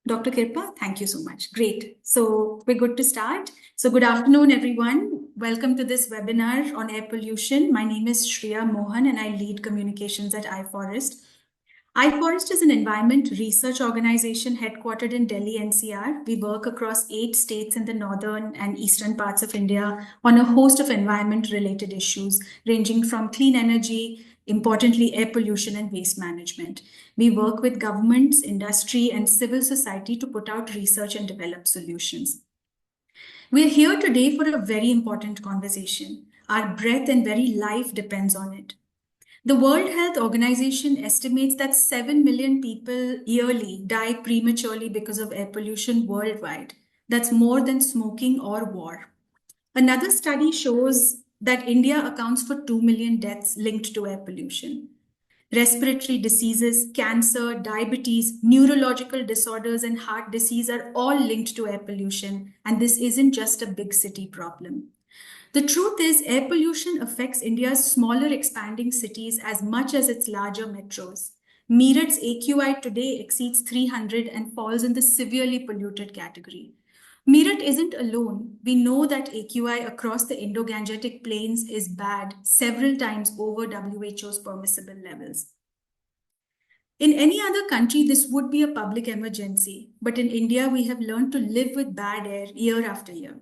Dr. Kirpa, thank you so much. Great. So we're good to start. So good afternoon, everyone. Welcome to this webinar on air pollution. My name is Shreya Mohan and I lead communications at iForest. iForest is an environment research organization headquartered in Delhi NCR. We work across 8 states in the northern and eastern parts of India on a host of environment-related issues, ranging from clean energy, importantly, air pollution and waste management. We work with governments, industry, and civil society to put out research and develop solutions. We're here today for a very important conversation. Our breath and very life depends on it. The World Health Organization estimates that 7 million people yearly die prematurely because of air pollution worldwide. That's more than smoking or war. Another study shows that India accounts for 2 million deaths linked to air pollution. Respiratory diseases, cancer, diabetes, neurological disorders, and heart disease are all linked to air pollution, and this isn't just a big city problem. The truth is, air pollution affects India's smaller expanding cities as much as its larger metros. Meerut's AQI today exceeds 300 and falls in the severely polluted category. Meerut isn't alone. We know that AQI across the Indo-Gangetic plains is bad, several times over WHO's permissible levels. In any other country, this would be a public emergency, but in India, we have learned to live with bad air year after year.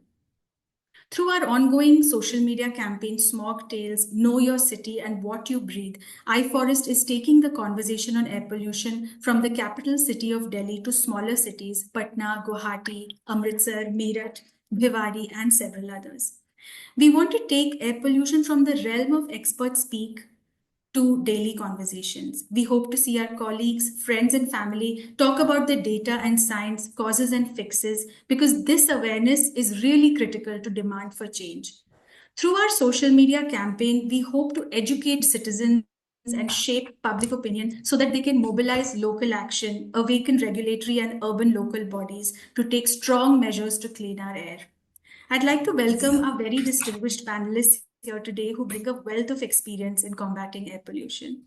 Through our ongoing social media campaign, Smog Tales, Know Your City and What You Breathe, iForest is taking the conversation on air pollution from the capital city of Delhi to smaller cities, Patna, Guwahati, Amritsar, Meerut, Bhiwadi, and several others. We want to take air pollution from the realm of expert speak to daily conversations. We hope to see our colleagues, friends, and family talk about the data and science, causes and fixes, because this awareness is really critical to demand for change. Through our social media campaign, we hope to educate citizens and shape public opinion so that they can mobilize local action, awaken regulatory and urban local bodies to take strong measures to clean our air. I'd like to welcome our very distinguished panelists here today who bring a wealth of experience in combating air pollution.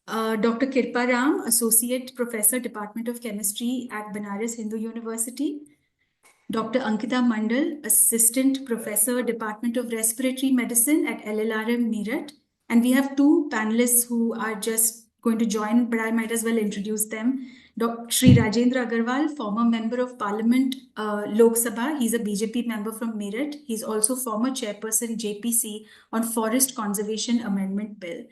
Dr. Kirpa Ram, Associate Professor, Department of Chemistry at Banaras Hindu University. Dr. Ankita Mandal, Assistant Professor, Department of Respiratory Medicine at LLRM Meerut. And we have two panelists who are just going to join, but I might as well introduce them. Dr. Shri Rajendra Agarwal, former Member of Parliament, Lok Sabha. He's a BJP member from Meerut. He's also former Chairperson JPC on Forest Conservation Amendment Bill.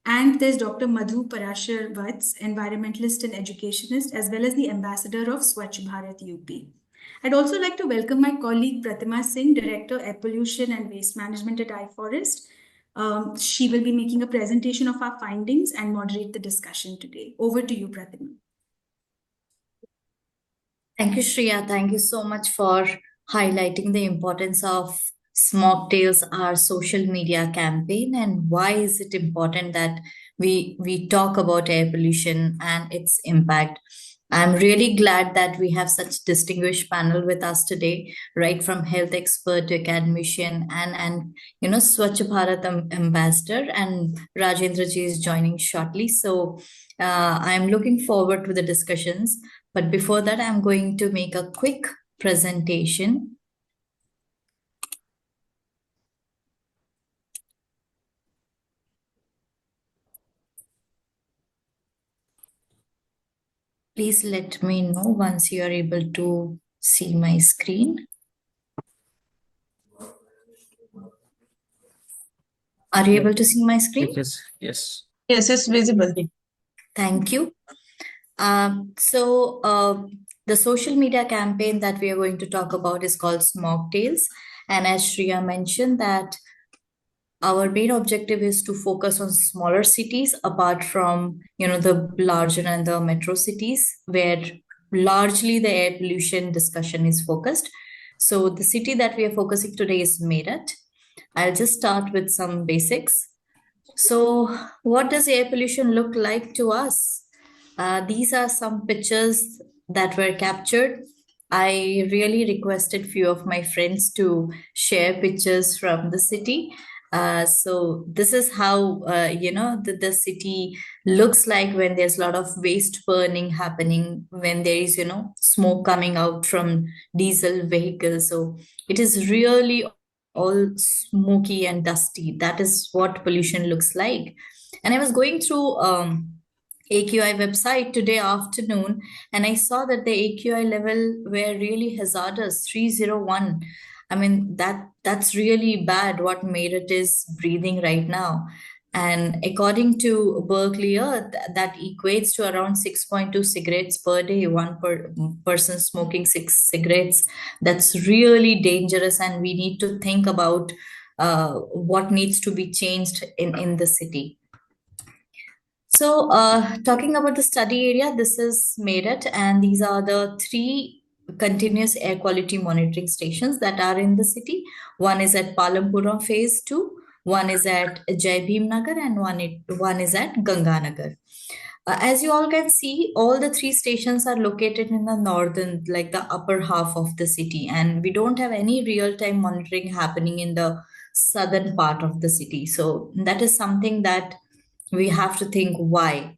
And there's Dr. Madhu Parashar Vats, environmentalist and educationist, as well as the ambassador of Swachh Bharat UP. I'd also like to welcome my colleague Pratima Singh, Director, Air Pollution and Waste Management at iForest. She will be making a presentation of our findings and moderate the discussion today. Over to you, Pratima. Thank you, Shreya. Thank you so much for highlighting the importance of Smog Tales, our social media campaign, and why is it important that we talk about air pollution and its impact. I'm really glad that we have such distinguished panel with us today, right from health expert to academician and Swachh Bharat ambassador, and Rajendra ji is joining shortly. So I'm looking forward to the discussions. But before that, I'm going to make a quick presentation. Please let me know once you are able to see my screen. Are you able to see my screen? Yes, yes. Yes, it's visible. Thank you. The social media campaign that we are going to talk about is called Smog Tales. And as Shreya mentioned, that our main objective is to focus on smaller cities apart from the larger and the metro cities, where largely the air pollution discussion is focused. So the city that we are focusing today is Meerut. I'll just start with some basics. So what does air pollution look like to us? These are some pictures that were captured. I really requested few of my friends to share pictures from the city. So this is how the city looks like when there's a lot of waste burning happening, when there is smoke coming out from diesel vehicles. So it is really all smoky and dusty. That is what pollution looks like. And I was going through AQI website today afternoon, and I saw that the AQI level were really hazardous, 301. I mean, that's really bad what Meerut is breathing right now. And according to Berkeley Earth, that equates to around 6.2 cigarettes per day, one per person smoking 6 cigarettes. That's really dangerous, and we need to think about what needs to be changed in the city. So, talking about the study area, this is Meerut, and these are the three continuous air quality monitoring stations that are in the city. One is at Palampuram Phase 2, one is at Jai Bhim Nagar, and one is at Ganganagar. As you all can see, all the three stations are located in the northern, like the upper half of the city, and we don't have any real-time monitoring happening in the southern part of the city. So that is something that we have to think why.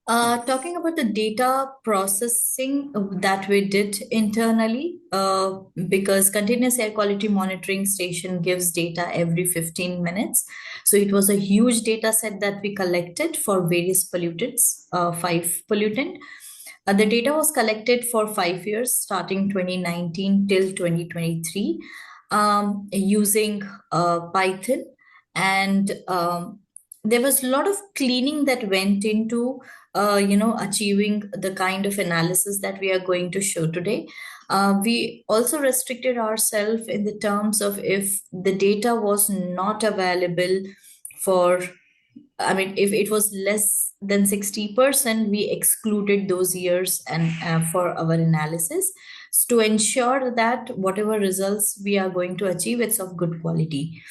Talking about the data processing that we did internally, because continuous air quality monitoring station gives data every 15 minutes. So it was a huge data set that we collected for various pollutants, 5 pollutant. The data was collected for 5 years, starting 2019 till 2023, using Python. And there was a lot of cleaning that went into achieving the kind of analysis that we are going to show today. We also restricted ourselves in the terms of if the data was not available for, I mean, if it was less than 60%, we excluded those years and for our analysis to ensure that whatever results we are going to achieve, it's of good quality.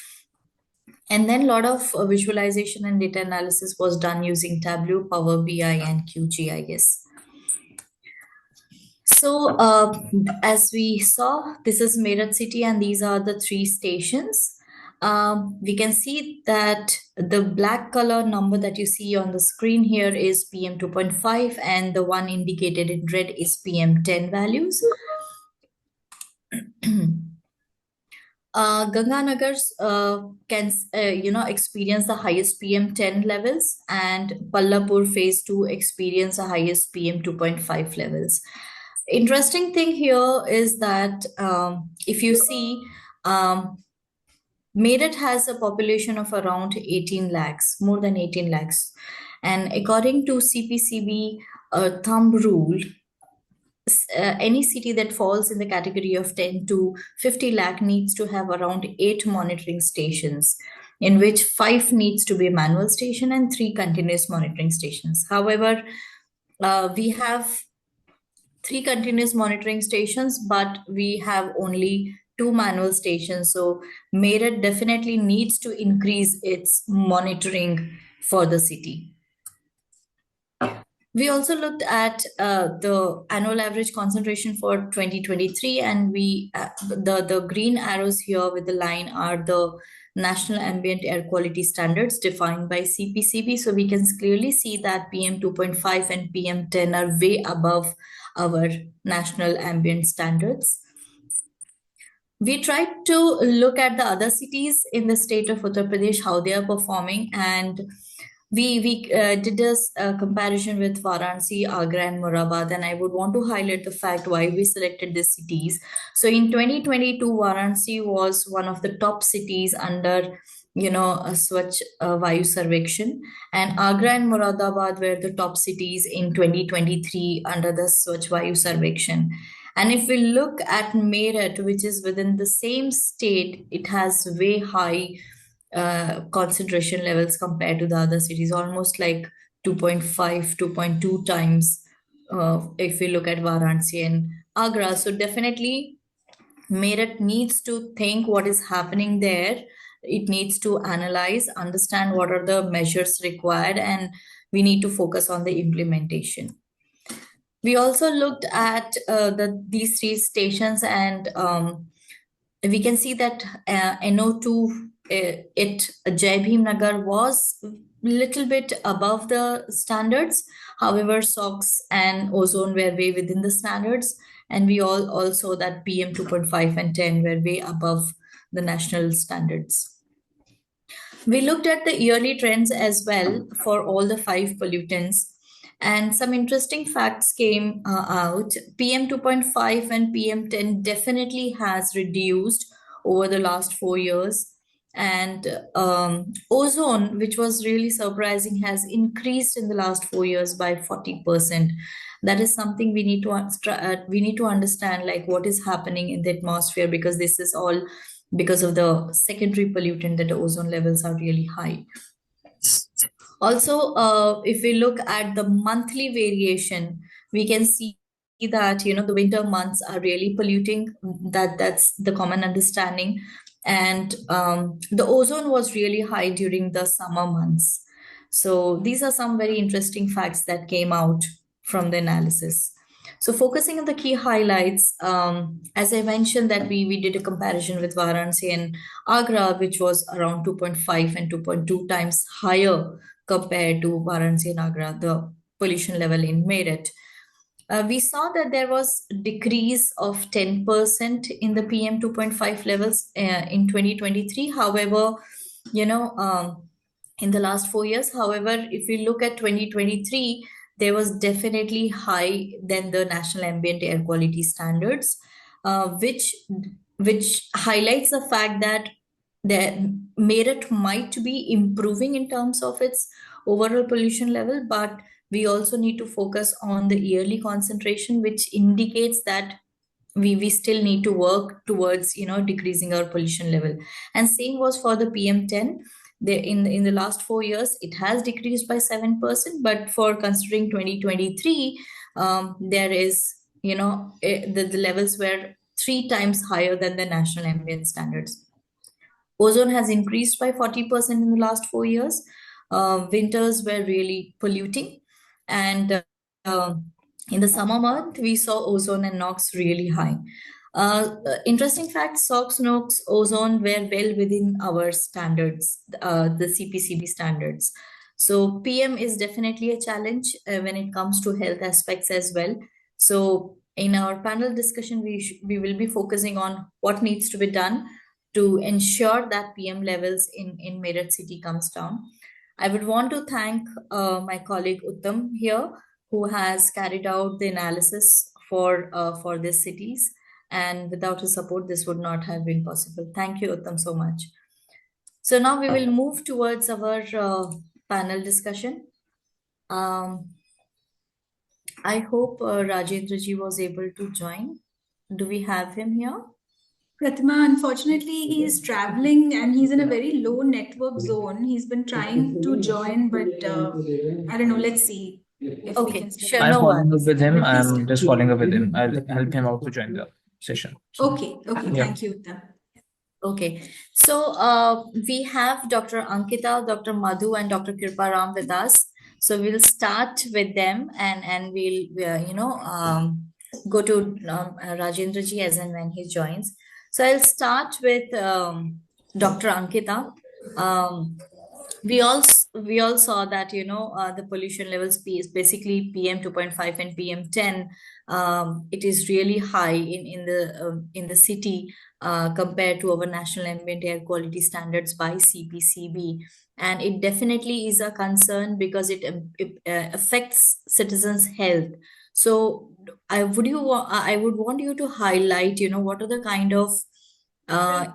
And then a lot of visualization and data analysis was done using Tableau, Power BI, and QGIS. So as we saw, this is Meerut city, and these are the three stations. We can see that the black color number that you see on the screen here is PM 2.5, and the one indicated in red is PM 10 values. Ganganagars can experience the highest PM 10 levels, and Pallapur phase 2 experience the highest PM 2.5 levels. Interesting thing here is that if you see, Meerut has a population of around 18 lakhs, more than 18 lakhs. And according to CPCB thumb rule, any city that falls in the category of 10 to 50 lakh needs to have around 8 monitoring stations, in which 5 needs to be a manual station and 3 continuous monitoring stations. However, we have 3 continuous monitoring stations, but we have only 2 manual stations. So Meerut definitely needs to increase its monitoring for the city. We also looked at the annual average concentration for 2023, and the green arrows here with the line are the national ambient air quality standards defined by CPCB. So we can clearly see that PM 2.5 and PM 10 are way above our national ambient standards. We tried to look at the other cities in the state of Uttar Pradesh, how they are performing, and we did a comparison with Varanasi, Agra, and Moradabad, and I would want to highlight the fact why we selected these cities. So in 2022, Varanasi was one of the top cities under a Swachh Vayu Sarvekshan, and Agra and Moradabad were the top cities in 2023 under the Swachh Vayu Sarvekshan. And if we look at Meerut, which is within the same state, it has way high concentration levels compared to the other cities, almost like 2.5, 2.2 times if we look at Varanasi and Agra. So definitely Meerut needs to think what is happening there. It needs to analyze, understand what are the measures required, and we need to focus on the implementation. We also looked at these 3 stations, and we can see that NO2 at Jai Bhim Nagar was little bit above the standards. However, SOx and ozone were way within the standards, and we all also that PM 2.5 and 10 were way above the national standards. We looked at the yearly trends as well for all the five pollutants, and some interesting facts came out. PM 2.5 and PM 10 definitely has reduced over the last 4 years. And ozone, which was really surprising, has increased in the last 4 years by 40%. That is something we need to understand, like what is happening in the atmosphere, because this is all because of the secondary pollutant that the ozone levels are really high. Also, if we look at the monthly variation, we can see that the winter months are really polluting. That's the common understanding, and the ozone was really high during the summer months. So these are some very interesting facts that came out from the analysis. So focusing on the key highlights, as I mentioned that we did a comparison with Varanasi and Agra, which was around 2.5 and 2.2 times higher compared to Varanasi and Agra, the pollution level in Meerut. We saw that there was decrease of 10% in the PM 2.5 levels in 2023. However, in the last 4 years, however, if we look at 2023, there was definitely high than the national ambient air quality standards, which highlights the fact that the Meerut might be improving in terms of its overall pollution level, but we also need to focus on the yearly concentration, which indicates that we still need to work towards decreasing our pollution level. And same was for the PM10. In the last 4 years, it has decreased by 7%, but for considering 2023, there is the levels were 3 times higher than the national ambient standards. Ozone has increased by 40% in the last 4 years. Winters were really polluting, and in the summer month, we saw ozone and NOx really high. Interesting fact, SOx, NOx, ozone were well within our standards, the CPCB standards. So PM is definitely a challenge when it comes to health aspects as well. So in our panel discussion, we will be focusing on what needs to be done to ensure that PM levels in Meerut city comes down. I would want to thank my colleague Uttam here, who has carried out the analysis for these cities. And without his support, this would not have been possible. Thank you, Uttam, so much. So now we will move towards our panel discussion. I hope Rajendra ji was able to join. Do we have him here? Pratima, unfortunately, he's traveling and he's in a very low network zone. He's been trying to join, but I don't know. Let's see if we Okay, can still. sure, I'm no following up worries. with him. But please I'm just following up with him. I'll help him out to join the session. So, Okay, yeah. thank you, Uttam. Okay, so we have Dr. Ankita, Dr. Madhu, and Dr. Kripa Ram with us. So we'll start with them, and we'll go to Rajendra ji as and when he joins. So I'll start with Dr. Ankita. We all saw that the pollution levels basically PM 2.5 and PM 10. It is really high in the city compared to our national ambient air quality standards by CPCB, and it definitely is a concern because it affects citizens' health. So I would want you to highlight what are the kind of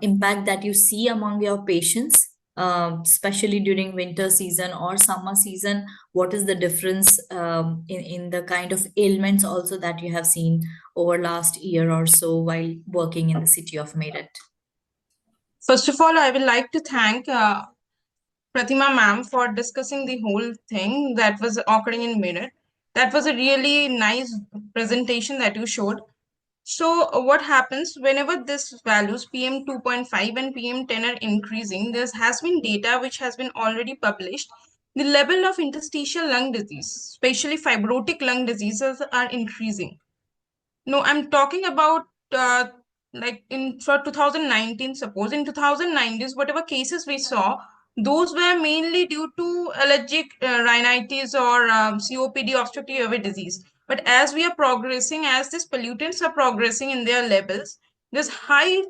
impact that you see among your patients, especially during winter season or summer season. What is the difference in the kind of ailments also that you have seen over last year or so while working in the city of Meerut? First of all, I would like to thank Pratima ma'am for discussing the whole thing that was occurring in Meerut. That was a really nice presentation that you showed. So what happens whenever this values PM 2.5 and PM 10 are increasing, there has been data which has been already published. The level of interstitial lung disease, especially fibrotic lung diseases, are increasing. No, I'm talking about like for 2019, suppose in 2019, whatever cases we saw, those were mainly due to allergic rhinitis or COPD, obstructive airway disease. But as we are progressing, as these pollutants are progressing in their levels, there's high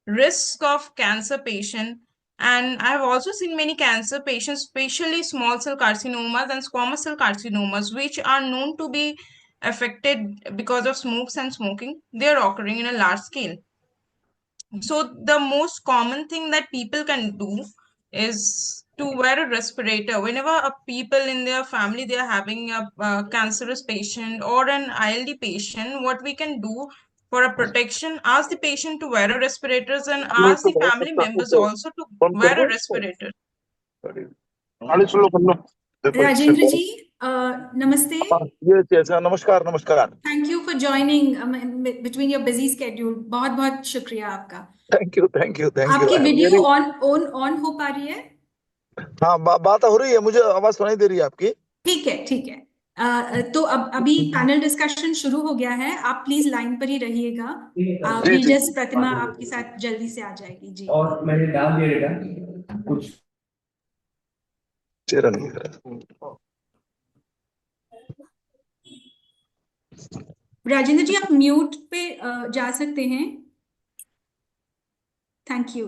risk of cancer patient. And I have also seen many cancer patients, especially small cell carcinomas and squamous cell carcinomas, which are known to be affected because of smokes and smoking. They are occurring in a large scale. So the most common thing that people can do is to wear a respirator. Whenever a people in their family, they are having a cancerous patient or an ILD patient, what we can do for a protection, ask the patient to wear a respirators and ask the family members also to wear a respirator. Rajendra ji, namaste. Yes, नमस्कार नमस्कार. Thank you for joining between your busy schedule. बहुत बहुत शुक्रिया आपका. Thank you. आपकी I am video very- on हो पा रही है? हाँ बात हो रही है, मुझे आवाज सुनाई दे रही है आपकी. ठीक है. तो अभी पैनल डिस्कशन शुरू हो गया है. आप प्लीज लाइन पर ही रहिएगा. जी. जस्ट प्रतिमा आपके साथ जल्दी से आ जाएगी जी. और मैंने डाल दिया कुछ चेहरा नहीं दिख रहा. राजेंद्र जी, आप म्यूट पे जा सकते हैं. Thank you.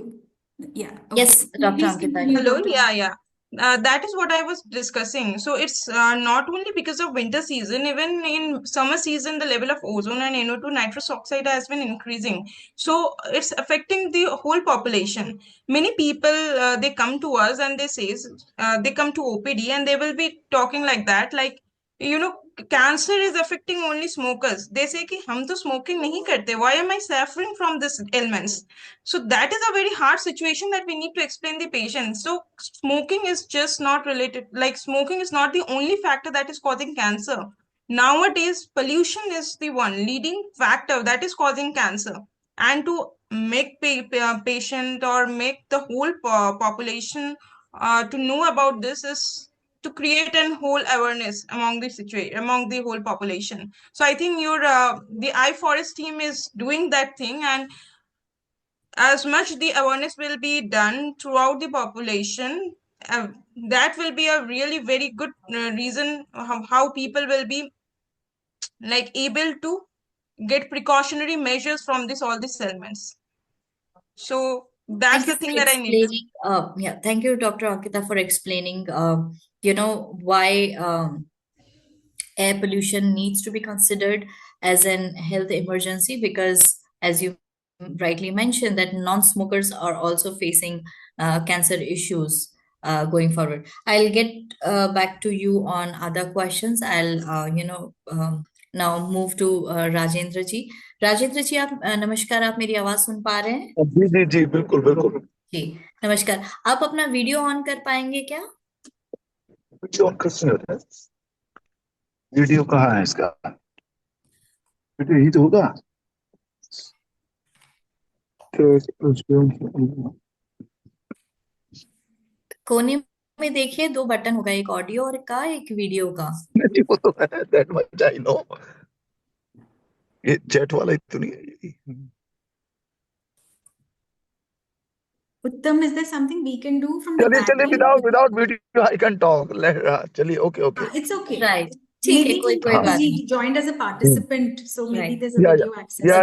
Yes, Dr. Ankita. Hello, yeah. That is what I was discussing. So it's not only because of winter season, even in summer season, the level of ozone and NO2 nitrous oxide has been increasing. So it's affecting the whole population. Many people, they come to us and they say, they come to OPD and they will be talking like that, like, cancer is affecting only smokers. They say कि हम तो smoking नहीं करते. Why am I suffering from this ailments? So that is a very hard situation that we need to explain the patient. So smoking is just not related. Like smoking is not the only factor that is causing cancer. Nowadays, pollution is the one leading factor that is causing cancer. And to make patient or make the whole population to know about this is to create a whole awareness among the whole population. So I think the iForest team is doing that thing, and as much the awareness will be done throughout the population, that will be a really very good reason how people will be like able to get precautionary measures from all these elements. So that's the thing that I need. Thank you, Dr. Ankita, for explaining, why air pollution needs to be considered as an health emergency, because as you rightly mentioned, that non-smokers are also facing cancer issues going forward. I'll get back to you on other questions. I'll now move to Rajendra जी. राजेंद्र जी, आप नमस्कार, आप मेरी आवाज सुन पा रहे हैं? जी बिल्कुल. जी नमस्कार. आप अपना वीडियो ऑन कर पाएंगे क्या? वीडियो ऑन कैसे हो रहा है? वीडियो कहाँ है इसका? वीडियो ही तो होगा. कोने में देखिए, 2 बटन होगा, एक ऑडियो और का, एक वीडियो का. नहीं, वो तो है, that much I know. ये चैट वाला ही तो नहीं है. Uttam, is there something we can do from the चलिए panel? without video I can talk. चलिए, okay. It's okay. Right. ठीक है, Maybe कोई बात नहीं. he joined as a participant, so maybe Right. there's a video access. Yeah.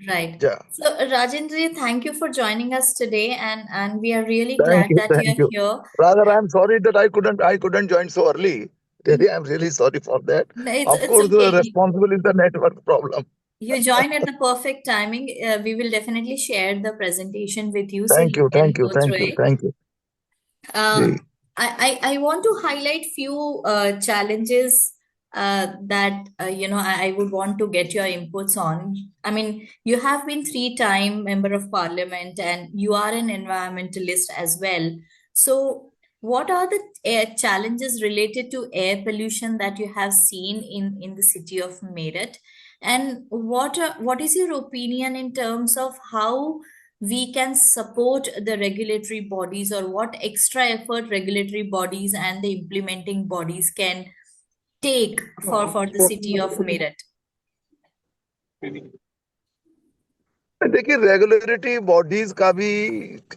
Right. Yeah. So Rajendra, thank you for joining us today, and we are really Thank glad you, that thank you're you. here. Rather, I'm sorry that I couldn't join so early. Really, I'm really sorry for that. No, Of it's course, the okay. responsible is the network problem. You joined at the perfect timing. We will definitely share the presentation with you so Thank you you, can thank you, go thank through you, it. thank you. Um, जी. I want to highlight few challenges that I would want to get your inputs on. I mean, you have been 3-time member of parliament and you are an environmentalist as well. So what are the challenges related to air pollution that you have seen in the city of Meerut? And what is your opinion in terms of how we can support the regulatory bodies, or what extra effort regulatory bodies and the implementing bodies can take for the city of Meerut? देखिए, regulatory bodies का भी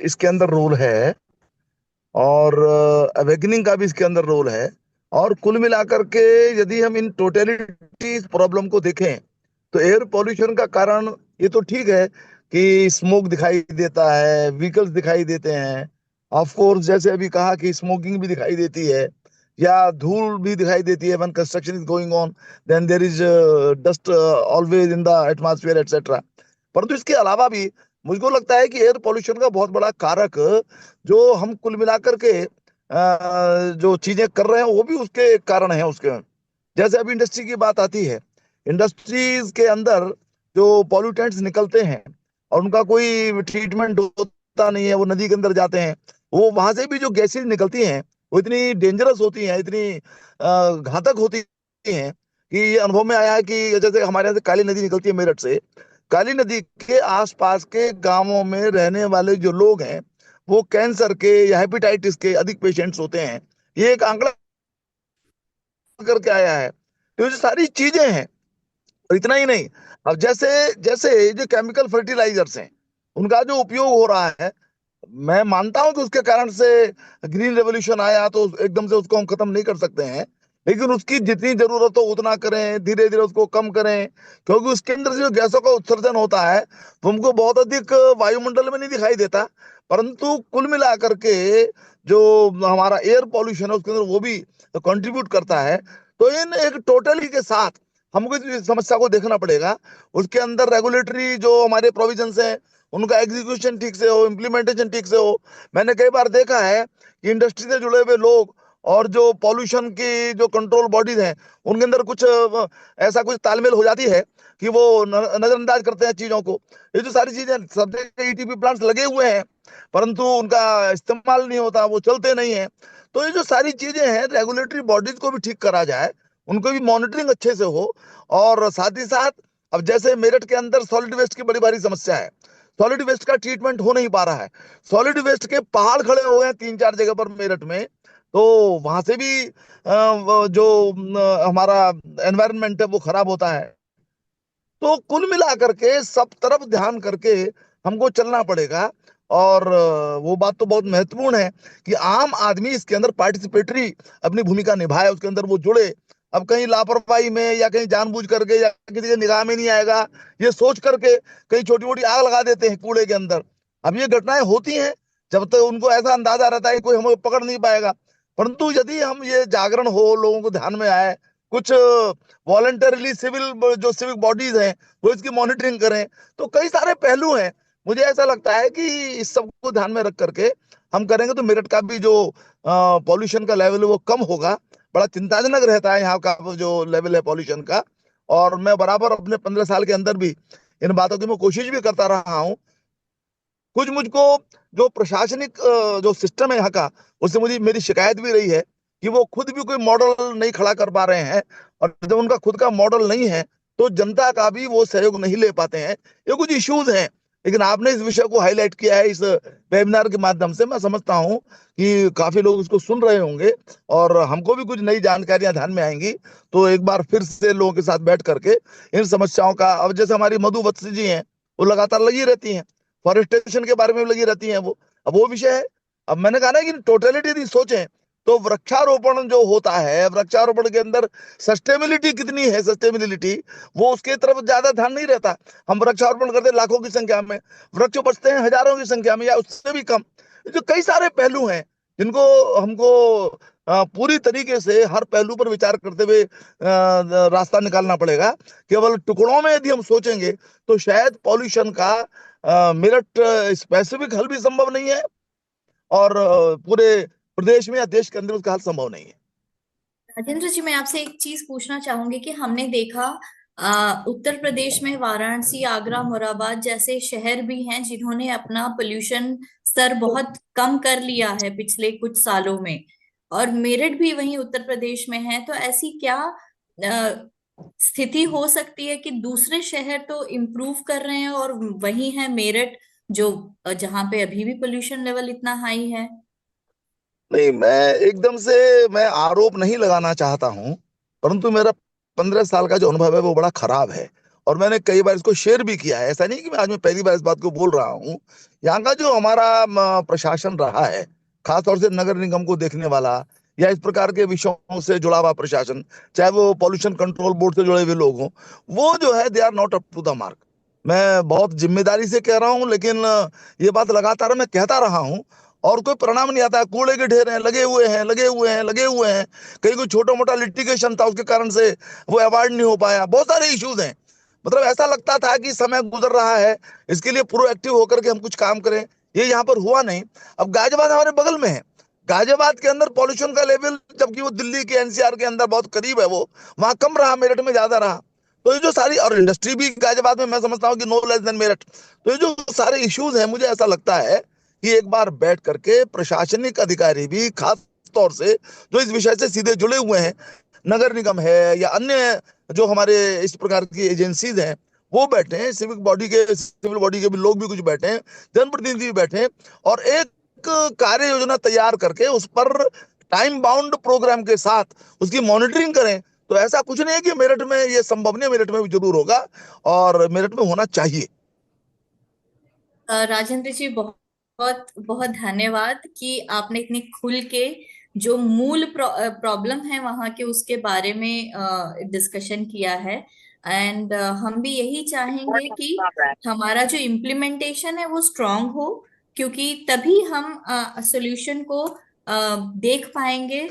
इसके अंदर role है, और awakening का भी इसके अंदर रोल है। और कुल मिलाकर के यदि हम इन टोटलिटी प्रॉब्लम को देखें, तो एयर पोल्यूशन का कारण ये तो ठीक है कि स्मोक दिखाई देता है, व्हीकल्स दिखाई देते हैं, ऑफ कोर्स जैसे अभी कहा कि स्मोकिंग भी दिखाई देती है, या धूल भी दिखाई देती है। When construction is going on, then there is dust always in the atmosphere etcetera. परंतु इसके अलावा भी मुझको लगता है कि एयर पोल्यूशन का बहुत बड़ा कारक, जो हम कुल मिलाकर के जो चीजें कर रहे हैं वो भी उसके कारण है उसके। जैसे अभी इंडस्ट्री की बात आती है, इंडस्ट्रीज के अंदर जो पॉल्यूटेंट्स निकलते हैं और उनका कोई ट्रीटमेंट होता नहीं है, वो नदी के अंदर जाते हैं, वो वहां से भी जो गैसेज निकलती हैं वो इतनी डेंजरस होती हैं, इतनी घातक होती हैं कि ये अनुभव में आया है कि जैसे हमारे यहाँ से काली नदी निकलती है मेरठ से, काली नदी के आसपास के गांवों में रहने वाले जो लोग हैं वो कैंसर के या हेपेटाइटिस के अधिक पेशेंट्स होते हैं। ये एक आंकड़ा करके आया है। तो ये जो सारी चीजें हैं, और इतना ही नहीं, अब जैसे जैसे ये जो केमिकल फर्टिलाइजर्स हैं उनका जो उपयोग हो रहा है, मैं मानता हूं कि उसके कारण से ग्रीन रेवोल्यूशन आया, तो एकदम से उसको हम खत्म नहीं कर सकते हैं, लेकिन उसकी जितनी जरूरत हो उतना करें, धीरे धीरे उसको कम करें, क्योंकि उसके अंदर से जो गैसों का उत्सर्जन होता है वो हमको बहुत अधिक वायुमंडल में नहीं दिखाई देता, परंतु कुल मिलाकर के जो हमारा एयर पॉल्यूशन है उसके अंदर वो भी कंट्रीब्यूट करता है। तो इन एक टोटली के साथ हमको इस समस्या को देखना पड़ेगा। उसके अंदर रेगुलेटरी जो हमारे प्रोविजंस हैं उनका एग्जीक्यूशन ठीक से हो, इम्प्लीमेंटेशन ठीक से हो। मैंने कई बार देखा है कि इंडस्ट्री से जुड़े हुए लोग और जो पॉल्यूशन की जो कंट्रोल बॉडीज हैं उनके अंदर कुछ ऐसा कुछ तालमेल हो जाती है कि वो नजरअंदाज करते हैं चीजों को। ये जो सारी चीजें, सब जगह ईटीपी प्लांट्स लगे हुए हैं परंतु उनका इस्तेमाल नहीं होता, वो चलते नहीं है। तो ये जो सारी चीजें हैं, रेगुलेटरी बॉडीज को भी ठीक करा जाए, उनको भी मॉनिटरिंग अच्छे से हो। और साथ ही साथ अब जैसे मेरठ के अंदर सॉलिड वेस्ट की बड़ी भारी समस्या है, सॉलिड वेस्ट का ट्रीटमेंट हो नहीं पा रहा है। सॉलिड वेस्ट के पहाड़ खड़े हुए हैं 3-4 जगह पर मेरठ में, तो वहां से भी वो जो हमारा एनवायरनमेंट है वो खराब होता है। तो कुल मिलाकर के सब तरफ ध्यान करके हमको चलना पड़ेगा। और वो बात तो बहुत महत्वपूर्ण है कि आम आदमी इसके अंदर पार्टिसिपेटरी अपनी भूमिका निभाए, उसके अंदर वो जुड़े। अब कहीं लापरवाही में या कहीं जानबूझ करके या किसी के निगाह में नहीं आएगा ये सोच करके कहीं छोटी मोटी आग लगा देते हैं कूड़े के अंदर। अब ये घटनाएं होती हैं, जब तक उनको ऐसा अंदाजा रहता है कि कोई हमें पकड़ नहीं पाएगा। परंतु यदि हम ये जागरण हो, लोगों को ध्यान में आए, कुछ वॉलंटरली सिविल जो सिविक बॉडीज हैं वो इसकी मॉनिटरिंग करें, तो कई सारे पहलू हैं। मुझे ऐसा लगता है कि इस सब को ध्यान में रख करके हम करेंगे तो मेरठ का भी जो पॉल्यूशन का लेवल है वो कम होगा। बड़ा चिंताजनक रहता है यहाँ का जो लेवल है पॉल्यूशन का। और मैं बराबर अपने 15 साल के अंदर भी इन बातों की मैं कोशिश भी करता रहा हूँ। कुछ मुझको जो प्रशासनिक जो सिस्टम है यहाँ का, उससे मुझे मेरी शिकायत भी रही है कि वो खुद भी कोई मॉडल नहीं खड़ा कर पा रहे हैं, और जब उनका खुद का मॉडल नहीं है तो जनता का भी वो सहयोग नहीं ले पाते हैं। ये कुछ इश्यूज हैं, लेकिन आपने इस विषय को हाईलाइट किया है इस वेबिनार के माध्यम से। मैं समझता हूँ कि काफी लोग इसको सुन रहे होंगे और हमको भी कुछ नई जानकारियां ध्यान में आएंगी। तो एक बार फिर से लोगों के साथ बैठ करके इन समस्याओं का, अब जैसे हमारी मधु वत्स जी हैं वो लगातार लगी रहती हैं, फॉरेस्टेशन के बारे में भी लगी रहती हैं वो, अब वो विषय है। अब मैंने कहा ना कि टोटलिटी यदि सोचें तो वृक्षारोपण जो होता है, वृक्षारोपण के अंदर सस्टेनेबिलिटी कितनी है, सस्टेनेबिलिटी वो उसके तरफ ज्यादा ध्यान नहीं रहता। हम वृक्षारोपण करते हैं लाखों की संख्या में, वृक्ष बचते हैं हजारों की संख्या में या उससे भी कम। जो कई सारे पहलू हैं जिनको हमको पूरी तरीके से हर पहलू पर विचार करते हुए रास्ता निकालना पड़ेगा। केवल टुकड़ों में यदि हम सोचेंगे तो शायद पॉल्यूशन का मेरठ स्पेसिफिक हल भी संभव नहीं है, और पूरे प्रदेश में या देश के अंदर उसका हल संभव नहीं है। राजेंद्र जी, मैं आपसे एक चीज पूछना चाहूंगी कि हमने देखा उत्तर प्रदेश में वाराणसी, आगरा, मुरादाबाद जैसे शहर भी हैं जिन्होंने अपना पोल्यूशन स्तर बहुत कम कर लिया है पिछले कुछ सालों में, और मेरठ भी वहीं उत्तर प्रदेश में है। तो ऐसी क्या स्थिति हो सकती है कि दूसरे शहर तो इम्प्रूव कर रहे हैं और वही है मेरठ जो जहाँ पे अभी भी पोल्यूशन लेवल इतना हाई है? नहीं, मैं एकदम से मैं आरोप नहीं लगाना चाहता हूं, परंतु मेरा 15 साल का जो अनुभव है वो बड़ा खराब है। और मैंने कई बार इसको शेयर भी किया है, ऐसा नहीं कि मैं आज मैं पहली बार इस बात को बोल रहा हूँ। यहाँ का जो हमारा प्रशासन रहा है, खासतौर से नगर निगम को देखने वाला या इस प्रकार के विषयों से जुड़ा हुआ प्रशासन, चाहे वो पॉल्यूशन कंट्रोल बोर्ड से जुड़े हुए लोग हों, वो जो है they are not up to the mark. मैं बहुत जिम्मेदारी से कह रहा हूँ, लेकिन ये बात लगातार मैं कहता रहा हूँ और कोई परिणाम नहीं आता है। कूड़े के ढेर हैं, लगे हुए हैं, लगे हुए हैं, लगे हुए हैं। कहीं कोई छोटा मोटा लिटिगेशन था, उसके कारण से वो अवार्ड नहीं हो पाया। बहुत सारे इश्यूज हैं। मतलब ऐसा लगता था कि समय गुजर रहा है, इसके लिए प्रोएक्टिव होकर के हम कुछ काम करें। ये यहाँ पर हुआ नहीं। अब गाजियाबाद हमारे बगल में है, गाजियाबाद के अंदर पॉल्यूशन का लेवल, जबकि वो दिल्ली के एनसीआर के अंदर बहुत करीब है, वो वहां कम रहा, मेरठ में ज्यादा रहा। तो ये जो सारी, और इंडस्ट्री भी गाजियाबाद में मैं समझता हूँ कि नो लेस देन मेरठ। तो ये जो सारे इश्यूज हैं, मुझे ऐसा लगता है कि एक बार बैठ करके प्रशासनिक अधिकारी भी, खास तौर से जो इस विषय से सीधे जुड़े हुए हैं, नगर निगम है या अन्य जो हमारे इस प्रकार की एजेंसीज हैं, वो बैठे हैं, सिविल बॉडी के भी लोग भी कुछ बैठे हैं, जनप्रतिनिधि भी बैठे हैं, और एक कार्य योजना तैयार करके उस पर टाइम बाउंड प्रोग्राम के साथ उसकी मॉनिटरिंग करें। तो ऐसा कुछ नहीं है कि मेरठ में ये संभव नहीं है, मेरठ में भी जरूर होगा और मेरठ में होना चाहिए। राजेंद्र जी, बहुत बहुत बहुत धन्यवाद कि आपने इतनी खुल के जो मूल प्रॉब्लम है वहाँ के उसके बारे में डिस्कशन किया है। एंड हम भी यही चाहेंगे कि हमारा जो इम्प्लीमेंटेशन है वो स्ट्रांग हो, क्योंकि तभी हम सोल्यूशन को देख पाएंगे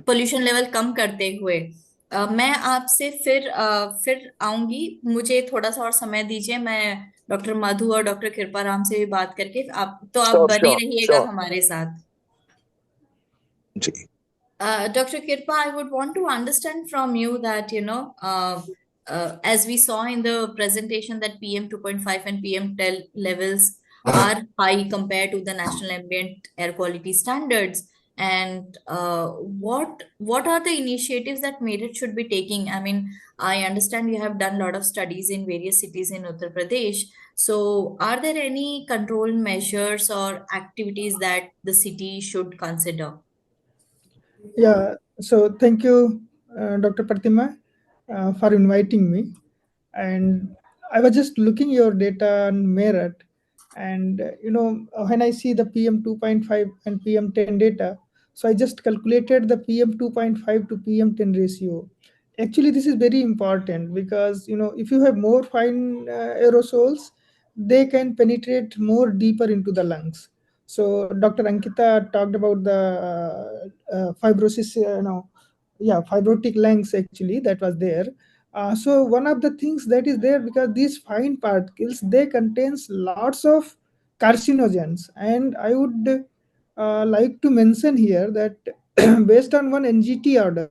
पोल्यूशन लेवल कम करते हुए। मैं आपसे फिर आऊंगी। मुझे थोड़ा सा और समय दीजिए, मैं डॉक्टर मधु और डॉक्टर कृपाराम से भी बात करके आप श्योर बने श्योर रहिएगा श्योर हमारे साथ। जी। Dr. Kirpa, I would want to understand from you that, as we saw in the presentation that PM 2.5 and PM10 levels are high compared to the national ambient air quality standards. And what are the initiatives that Meerut should be taking? I mean, I understand you have done a lot of studies in various cities in Uttar Pradesh. So, are there any control measures or activities that the city should consider? Yeah, so thank you, Dr. Pratima, for inviting me. And I was just looking your data on Meerut, and when I see the PM 2.5 and PM 10 data, so I just calculated the PM 2.5 to PM 10 ratio. Actually, this is very important because if you have more fine aerosols, they can penetrate more deeper into the lungs. So Dr. Ankita talked about the fibrosis, fibrotic lungs actually that was there. So one of the things that is there, because these fine particles, they contains lots of carcinogens, and I would like to mention here that based on one NGT order,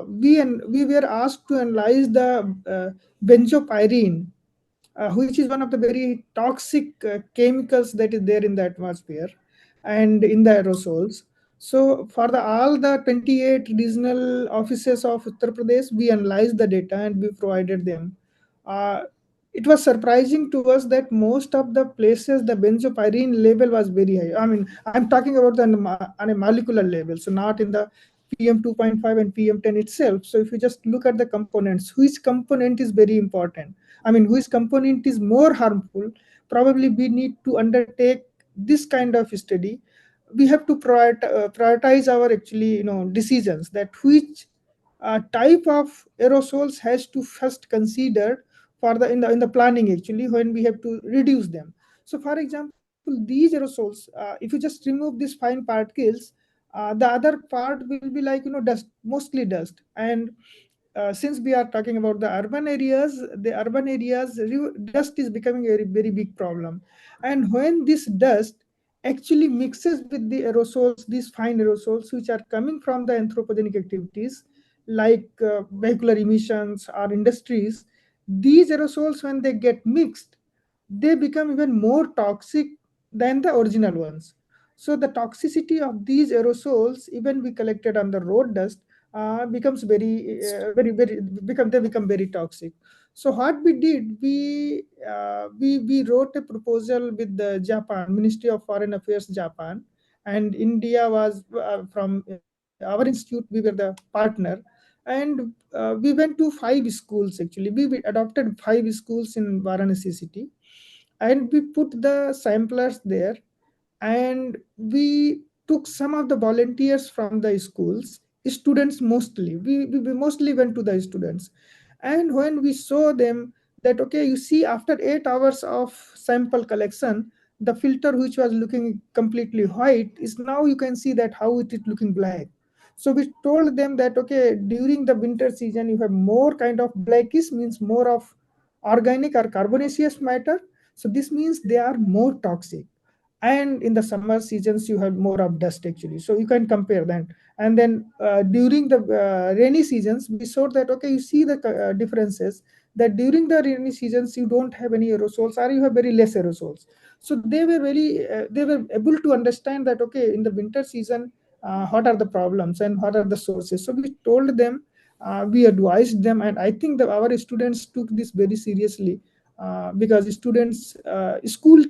we were asked to analyze the benzopyrene, which is one of the very toxic chemicals that is there in the atmosphere and in the aerosols. So for all the 28 regional offices of Uttar Pradesh, we analyzed the data and we provided them. Uh, it was surprising to us that most of the places the benzopyrene level was very high. I mean, I'm talking about on a molecular level, so not in the PM 2.5 and PM 10 itself. So if you just look at the components, which component is very important? I mean, which component is more harmful? Probably we need to undertake this kind of study. We have to prioritize our actually decisions, that which type of aerosols has to first considered for the in the planning actually when we have to reduce them. So for example, these aerosols, if you just remove these fine particles, the other part will be like dust, mostly dust. And since we are talking about the urban areas, dust is becoming a very, very big problem. And when this dust actually mixes with the aerosols, these fine aerosols, which are coming from the anthropogenic activities like vehicular emissions or industries, these aerosols, when they get mixed, they become even more toxic than the original ones. So the toxicity of these aerosols, even we collected on the road dust, becomes they become very toxic. So what we did, we wrote a proposal with the Japan Ministry of Foreign Affairs Japan, and India was from our institute, we were the partner, and we went to 5 schools. Actually, we adopted 5 schools in Varanasi city, and we put the samplers there, and we took some of the volunteers from the schools, students mostly. We mostly went to the students, and when we saw them that, okay, you see, after 8 hours of sample collection, the filter which was looking completely white is now you can see that how it is looking black. So we told them that, okay, during the winter season you have more kind of blackish, means more of organic or carbonaceous matter, so this means they are more toxic. And in the summer seasons you have more of dust actually, so you can compare that. And then during the rainy seasons we saw that, okay, you see the differences, that during the rainy seasons you don't have any aerosols or you have very less aerosols. So they were able to understand that, okay, in the winter season what are the problems and what are the sources. So we told them, we advised them, and I think that our students took this very seriously, because students, school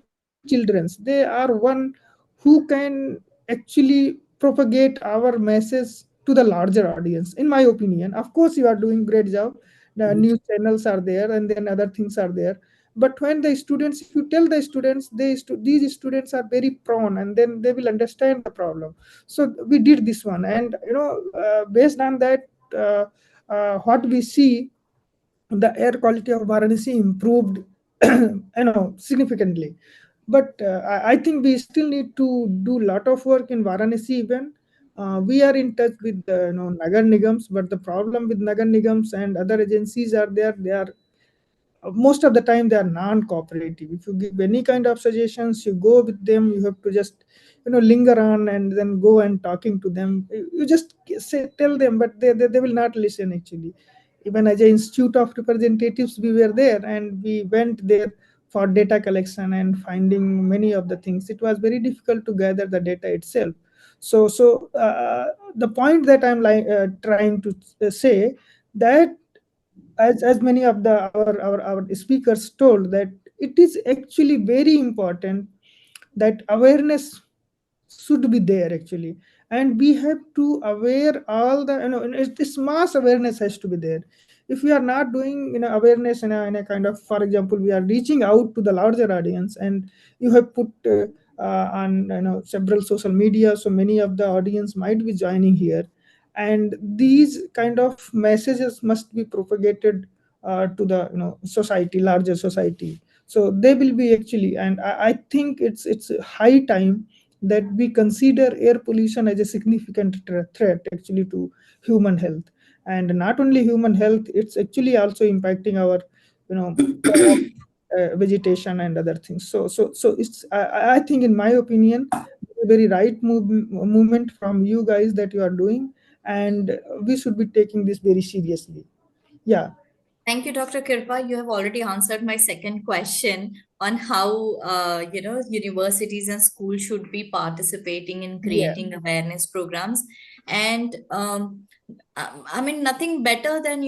children, they are one who can actually propagate our message to the larger audience, in my opinion. Of course you are doing great job, the news channels are there and then other things are there, but when the students, if you tell the students, these students are very prone, and then they will understand the problem. So we did this one, and based on that, what we see, the air quality of Varanasi improved significantly. But I think we still need to do a lot of work in Varanasi even. We are in touch with Nagar Nigams, but the problem with Nagar Nigams and other agencies are there. They are most of the time they are non-cooperative. If you give any kind of suggestions, you go with them, you have to just linger on and then go and talking to them. You just say, tell them, but they will not listen actually. Even as an institute of representatives, we were there and we went there for data collection and finding many of the things. It was very difficult to gather the data itself. So the point that I'm trying to say, that as many of the our speakers told, that it is actually very important that awareness should be there actually, and we have to aware all the, this mass awareness has to be there. If we are not doing awareness in a kind of, for example, we are reaching out to the larger audience, and you have put on several social media, so many of the audience might be joining here, and these kind of messages must be propagated to the society, larger society. So they will be actually, and I think it's high time that we consider air pollution as a significant threat actually to human health. And not only human health, it's actually also impacting our vegetation and other things. So it's, I think, in my opinion, a very right movement from you guys that you are doing, and we should be taking this very seriously. Yeah. Thank you, Dr. Kirpa. You have already answered my second question on how universities and schools should be participating in Yeah. creating awareness programs. And I mean, nothing better than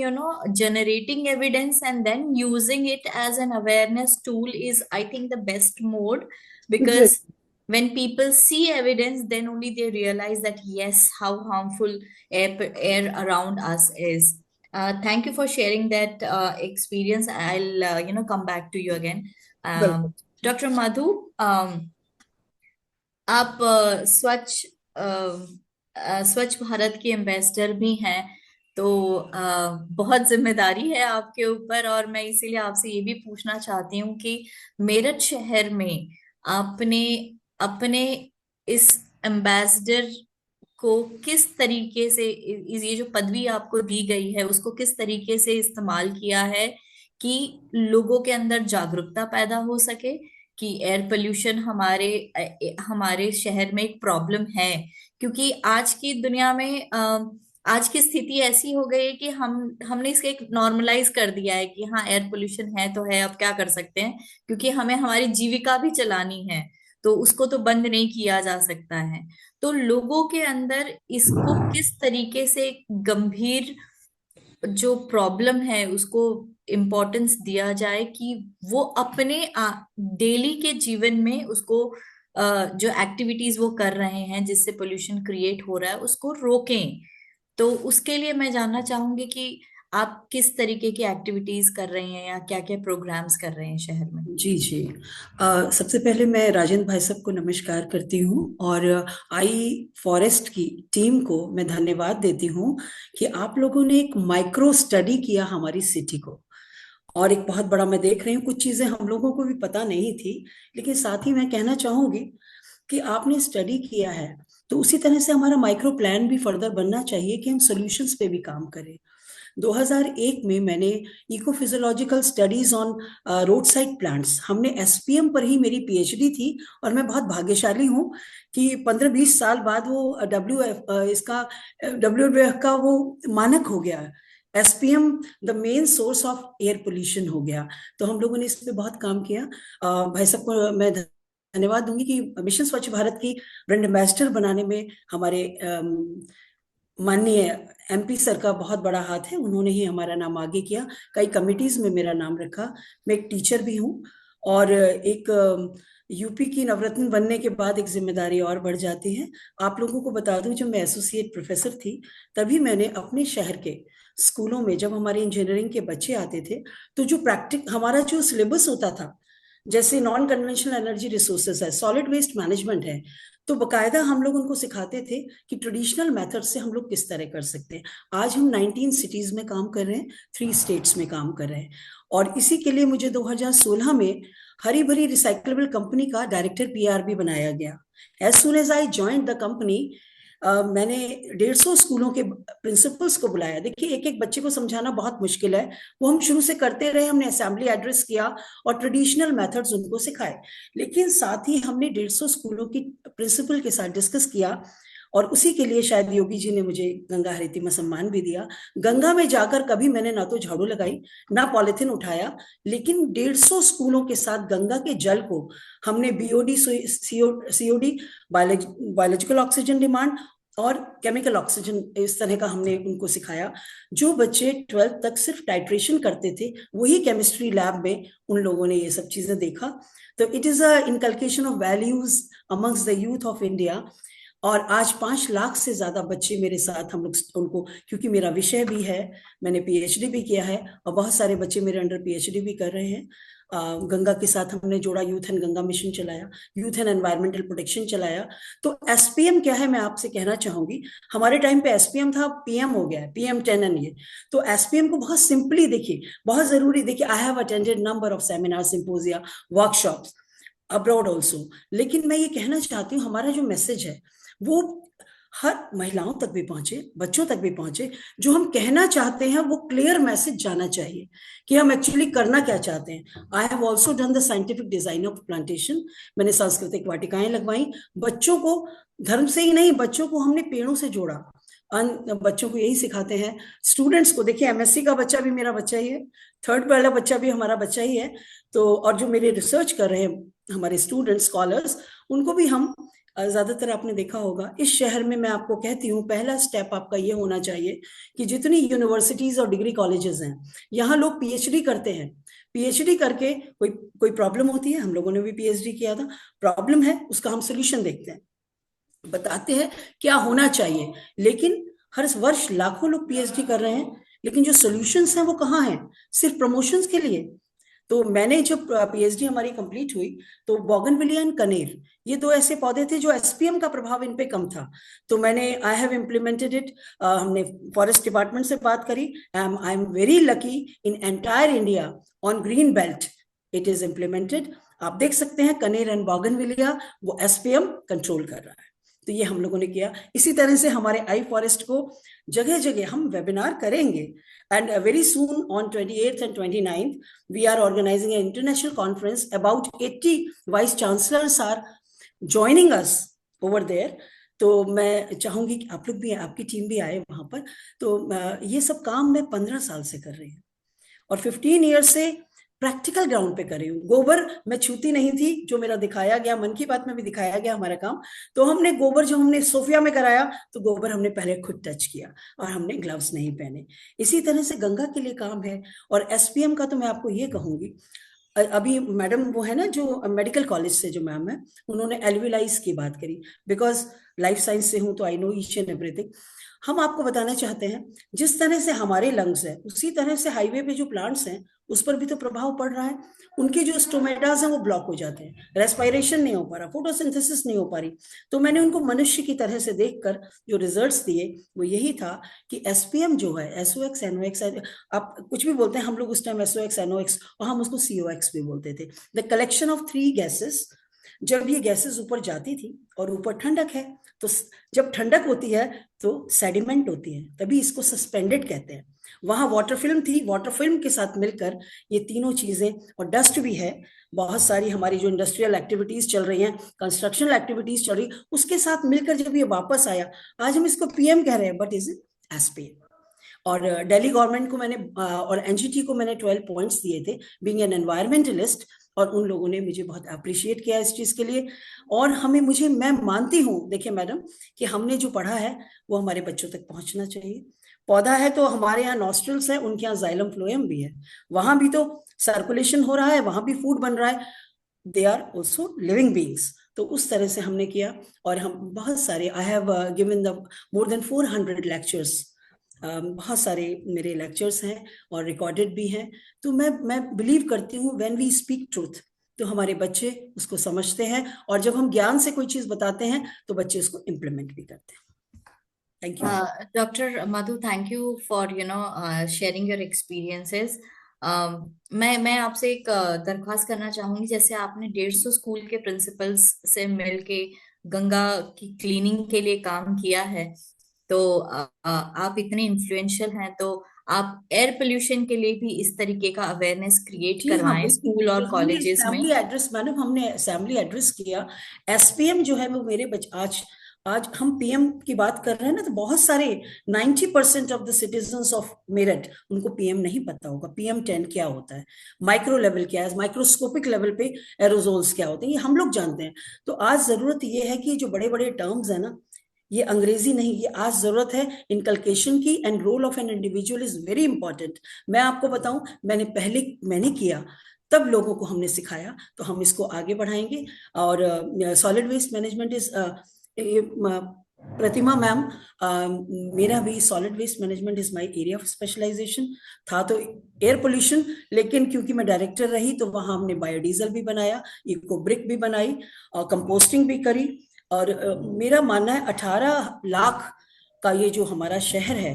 generating evidence and then using it as an awareness tool is, I think, the best mode, because Exactly. when people see evidence, then only they realize that yes, how harmful air around us is. Thank you for sharing that experience. I'll come back to you again. Welcome. Dr. Madhu, आप स्वच्छ भारत की ambassador भी हैं, तो बहुत जिम्मेदारी है आपके ऊपर, और मैं इसीलिए आपसे ये भी पूछना चाहती हूँ कि मेरठ शहर में आपने अपने इस एम्बेसडर को किस तरीके से, ये जो पदवी आपको दी गई है उसको किस तरीके से इस्तेमाल किया है कि लोगों के अंदर जागरूकता पैदा हो सके कि एयर पोल्यूशन हमारे शहर में एक प्रॉब्लम है। क्योंकि आज की दुनिया में आज की स्थिति ऐसी हो गई है कि हमने इसको एक नॉर्मलाइज कर दिया है कि हाँ, एयर पोल्यूशन है तो है, अब क्या कर सकते हैं, क्योंकि हमें हमारी जीविका भी चलानी है, तो उसको तो बंद नहीं किया जा सकता है। तो लोगों के अंदर इसको किस तरीके से गंभीर जो प्रॉब्लम है उसको इम्पोर्टेंस दिया जाए कि वो अपने डेली के जीवन में उसको जो एक्टिविटीज वो कर रहे हैं जिससे पोल्यूशन क्रिएट हो रहा है उसको रोकें। तो उसके लिए मैं जानना चाहूंगी कि आप किस तरीके की एक्टिविटीज कर रहे हैं या क्या क्या प्रोग्राम्स कर रहे हैं शहर में। जी जी। सबसे पहले मैं राजेंद्र भाई साहब को नमस्कार करती हूँ और आई फॉरेस्ट की टीम को मैं धन्यवाद देती हूँ कि आप लोगों ने एक माइक्रो स्टडी किया हमारी सिटी को। और एक बहुत बड़ा मैं देख रही हूँ, कुछ चीजें हम लोगों को भी पता नहीं थी, लेकिन साथ ही मैं कहना चाहूंगी कि आपने स्टडी किया है तो उसी तरह से हमारा माइक्रो प्लान भी फर्दर बनना चाहिए कि हम सॉल्यूशंस पे भी काम करें। 2001 में मैंने eco physiological studies on road side plants, हमने एसपीएम पर ही मेरी पीएचडी थी, और मैं बहुत भाग्यशाली हूँ कि 15-20 साल बाद वो WWF का वो मानक हो गया, SPM the main source of air pollution हो गया। तो हम लोगों ने इस पे बहुत काम किया। भाई साहब को मैं धन्यवाद दूंगी कि मिशन स्वच्छ भारत की ब्रांड एम्बेसडर बनाने में हमारे माननीय एमपी सर का बहुत बड़ा हाथ है, उन्होंने ही हमारा नाम आगे किया, कई कमिटीज में मेरा नाम रखा। मैं एक टीचर भी हूँ, और एक यूपी की नवरत्न बनने के बाद एक जिम्मेदारी और बढ़ जाती है। आप लोगों को बता दूं, जब मैं एसोसिएट प्रोफेसर थी तभी मैंने अपने शहर के स्कूलों में, जब हमारे इंजीनियरिंग के बच्चे आते थे, तो जो हमारा जो सिलेबस होता था, जैसे नॉन कन्वेंशनल एनर्जी रिसोर्सेस है, सॉलिड वेस्ट मैनेजमेंट है, तो बकायदा हम लोग उनको सिखाते थे कि ट्रेडिशनल मेथड से हम लोग किस तरह कर सकते हैं। आज हम 19 सिटीज में काम कर रहे हैं, 3 स्टेट्स में काम कर रहे हैं, और इसी के लिए मुझे 2016 में हरी भरी रिसाइकलेबल कंपनी का डायरेक्टर पीआरबी बनाया गया। As soon as I joined the company, मैंने 150 स्कूलों के प्रिंसिपल्स को बुलाया। देखिए, एक एक बच्चे को समझाना बहुत मुश्किल है, वो हम शुरू से करते रहे। हमने असेंबली एड्रेस किया और ट्रेडिशनल मेथड्स उनको सिखाए, लेकिन साथ ही हमने 150 स्कूलों की प्रिंसिपल के साथ डिस्कस किया, और उसी के लिए शायद योगी जी ने मुझे गंगा हरितिमा सम्मान भी दिया। गंगा में जाकर कभी मैंने ना तो झाड़ू लगाई ना पॉलिथीन उठाया, लेकिन 150 स्कूलों के साथ गंगा के जल को हमने BOD, COD, biological oxygen demand और केमिकल ऑक्सीजन, इस तरह का हमने उनको सिखाया। जो बच्चे 12th तक सिर्फ टाइट्रेशन करते थे, वही केमिस्ट्री लैब में उन लोगों ने ये सब चीजें देखा। तो it is a inculcation of values amongst the youth of India. और आज 5 लाख से ज्यादा बच्चे मेरे साथ, हम लोग उनको, क्योंकि मेरा विषय भी है, मैंने पीएचडी भी किया है, और बहुत सारे बच्चे मेरे अंडर पीएचडी भी कर रहे हैं। गंगा के साथ हमने जोड़ा, यूथ एंड गंगा मिशन चलाया, यूथ एंड एनवायरमेंटल प्रोटेक्शन चलाया। तो एसपीएम क्या है, मैं आपसे कहना चाहूंगी, हमारे टाइम पे एसपीएम था, पीएम हो गया है, PM10 एंड ये। तो एसपीएम को बहुत सिंपली देखिए, बहुत जरूरी देखिए। I have attended number of seminar, symposia, workshops abroad also, लेकिन मैं ये कहना चाहती हूँ, हमारा जो मैसेज है वो हर महिलाओं तक भी पहुंचे, बच्चों तक भी पहुंचे। जो हम कहना चाहते हैं वो क्लियर मैसेज जाना चाहिए कि हम एक्चुअली करना क्या चाहते हैं। I have also done the scientific design of plantation, मैंने सांस्कृतिक वाटिकाएं लगवाई। बच्चों को धर्म से ही नहीं, बच्चों को हमने पेड़ों से जोड़ा, बच्चों को यही सिखाते हैं। स्टूडेंट्स को देखिए, एमएससी का बच्चा भी मेरा बच्चा ही है, 3rd वाला बच्चा भी हमारा बच्चा ही है। तो और जो मेरे रिसर्च कर रहे हैं हमारे स्टूडेंट्स, स्कॉलर्स, उनको भी हम ज्यादातर, आपने देखा होगा इस शहर में, मैं आपको कहती हूँ, पहला स्टेप आपका ये होना चाहिए कि जितनी यूनिवर्सिटीज और डिग्री कॉलेजेस हैं, यहाँ लोग पीएचडी करते हैं। पीएचडी करके कोई प्रॉब्लम होती है, हम लोगों ने भी पीएचडी किया था, प्रॉब्लम है, उसका हम सोल्यूशन देखते हैं, बताते हैं क्या होना चाहिए। लेकिन हर वर्ष लाखों लोग पीएचडी कर रहे हैं, लेकिन जो सोल्यूशंस हैं वो कहाँ हैं? सिर्फ प्रमोशंस के लिए। तो मैंने जब पीएचडी हमारी कंप्लीट हुई, तो बोगनविलिया एंड कनेर, ये 2 ऐसे पौधे थे जो एसपीएम का प्रभाव इन पे कम था, तो मैंने आई हैव इम्प्लीमेंटेड इट। हमने फॉरेस्ट डिपार्टमेंट से बात करी, I am very lucky, in entire India on green belt it is implemented. आप देख सकते हैं कनेर एंड बोगनविलिया, वो एसपीएम कंट्रोल कर रहा है। तो ये हम लोगों ने किया। इसी तरह से हमारे आई फॉरेस्ट को जगह जगह हम वेबिनार करेंगे, and very soon on 28th and 29th we are organizing an international conference. About 80 vice chancellors are joining us over there. तो मैं चाहूंगी कि आप लोग भी, आपकी टीम भी आए वहां पर। तो ये सब काम मैं 15 साल से कर रही हूँ, और 15 ईयर्स से प्रैक्टिकल ग्राउंड पे कर रही हूँ। गोबर मैं छूती नहीं थी, जो मेरा दिखाया गया, मन की बात में भी दिखाया गया हमारा काम। तो हमने गोबर, जो हमने सोफिया में कराया, तो गोबर हमने पहले खुद टच किया, और हमने ग्लव्स नहीं पहने। इसी तरह से गंगा के लिए काम है। और एसपीएम का तो मैं आपको ये कहूंगी, अभी मैडम वो है ना, जो मेडिकल कॉलेज से जो मैम है, उन्होंने एल्विलाइज की बात करी, बिकॉज लाइफ साइंस से हूँ तो I know each and everything. हम आपको बताना चाहते हैं जिस तरह से हमारे लंग्स है उसी तरह से हाईवे पे जो प्लांट्स हैं उस पर भी तो प्रभाव पड़ रहा है। उनके जो स्टोमेटास हैं वो ब्लॉक हो जाते हैं, रेस्पिरेशन नहीं हो पा रहा, फोटोसिंथेसिस नहीं हो पा रही। तो मैंने उनको मनुष्य की तरह से देखकर जो रिजल्ट्स दिए वो यही था कि एसपीएम जो है, एसओएक्स एनओएक्स, आप कुछ भी बोलते हैं, हम लोग उस टाइम एसओएक्स एनओएक्स और हम उसको सीओएक्स भी बोलते थे, द कलेक्शन ऑफ 3 गैसेस। जब ये गैसेस ऊपर जाती थी और ऊपर ठंडक है, तो जब ठंडक होती है तो सेडिमेंट होती है, तभी इसको सस्पेंडेड कहते हैं। वहां वाटर फिल्म थी, वाटर फिल्म के साथ मिलकर ये तीनों चीजें, और डस्ट भी है, बहुत सारी हमारी जो इंडस्ट्रियल एक्टिविटीज चल रही हैं, कंस्ट्रक्शनल एक्टिविटीज चल रही, उसके साथ मिलकर जब ये वापस आया, आज हम इसको पीएम कह रहे हैं, बट इज इट एसपीएम। और दिल्ली गवर्नमेंट को मैंने और एनजीटी को मैंने 12 पॉइंट्स दिए थे बीइंग एन एनवायरमेंटलिस्ट, और उन लोगों ने मुझे बहुत अप्रिशिएट किया इस चीज के लिए। और मैं मानती हूँ, देखिए मैडम, कि हमने जो पढ़ा है वो हमारे बच्चों तक पहुंचना चाहिए। पौधा है तो हमारे यहाँ नॉस्ट्रल्स है, उनके यहाँ जाइलम फ्लोएम भी है, वहां भी तो सर्कुलेशन हो रहा है, वहां भी फूड बन रहा है, they are also living beings. तो उस तरह से हमने किया, और हम बहुत सारे, I have given the more than 400 lectures, बहुत सारे मेरे लेक्चर्स हैं और रिकॉर्डेड भी हैं। तो मैं बिलीव करती हूँ व्हेन वी स्पीक ट्रूथ तो हमारे बच्चे उसको समझते हैं, और जब हम ज्ञान से कोई चीज बताते हैं तो बच्चे उसको इम्प्लीमेंट भी करते हैं। Thank you. Dr. Madhu, thank you for sharing your experiences. मैं आपसे एक दरख्वास्त करना चाहूंगी, जैसे आपने 150 स्कूल के प्रिंसिपल्स से मिलके गंगा की क्लीनिंग के लिए काम किया है, तो आप इतने इन्फ्लुएंशियल हैं, तो आप एयर पोल्यूशन के लिए भी इस तरीके का अवेयरनेस क्रिएट करवाएं स्कूल और कॉलेजेस में। असेंबली एड्रेस, मैडम, हमने असेंबली एड्रेस किया। एसपीएम जो है वो मेरे आज हम पीएम की बात कर रहे हैं ना, तो बहुत सारे 90% of the citizens of Meerut, उनको पीएम नहीं पता होगा। PM10 क्या होता है, माइक्रो लेवल क्या है, माइक्रोस्कोपिक लेवल पे एरोजोल्स क्या होते हैं, ये हम लोग जानते हैं। तो आज जरूरत ये है कि जो बड़े बड़े टर्म्स है ना, ये अंग्रेजी नहीं, ये आज जरूरत है इनकलकेशन की, and role of an individual is very important. मैं आपको बताऊं, मैंने किया, तब लोगों को हमने सिखाया, तो हम इसको आगे बढ़ाएंगे। और solid waste management is Pratima ma'am, मेरा भी solid waste management is my area of specialisation था, तो एयर पोल्यूशन, लेकिन क्योंकि मैं डायरेक्टर रही तो वहां हमने बायोडीजल भी बनाया, इको ब्रिक भी बनाई, और कंपोस्टिंग भी करी। और मेरा मानना है 18 लाख का ये जो हमारा शहर है,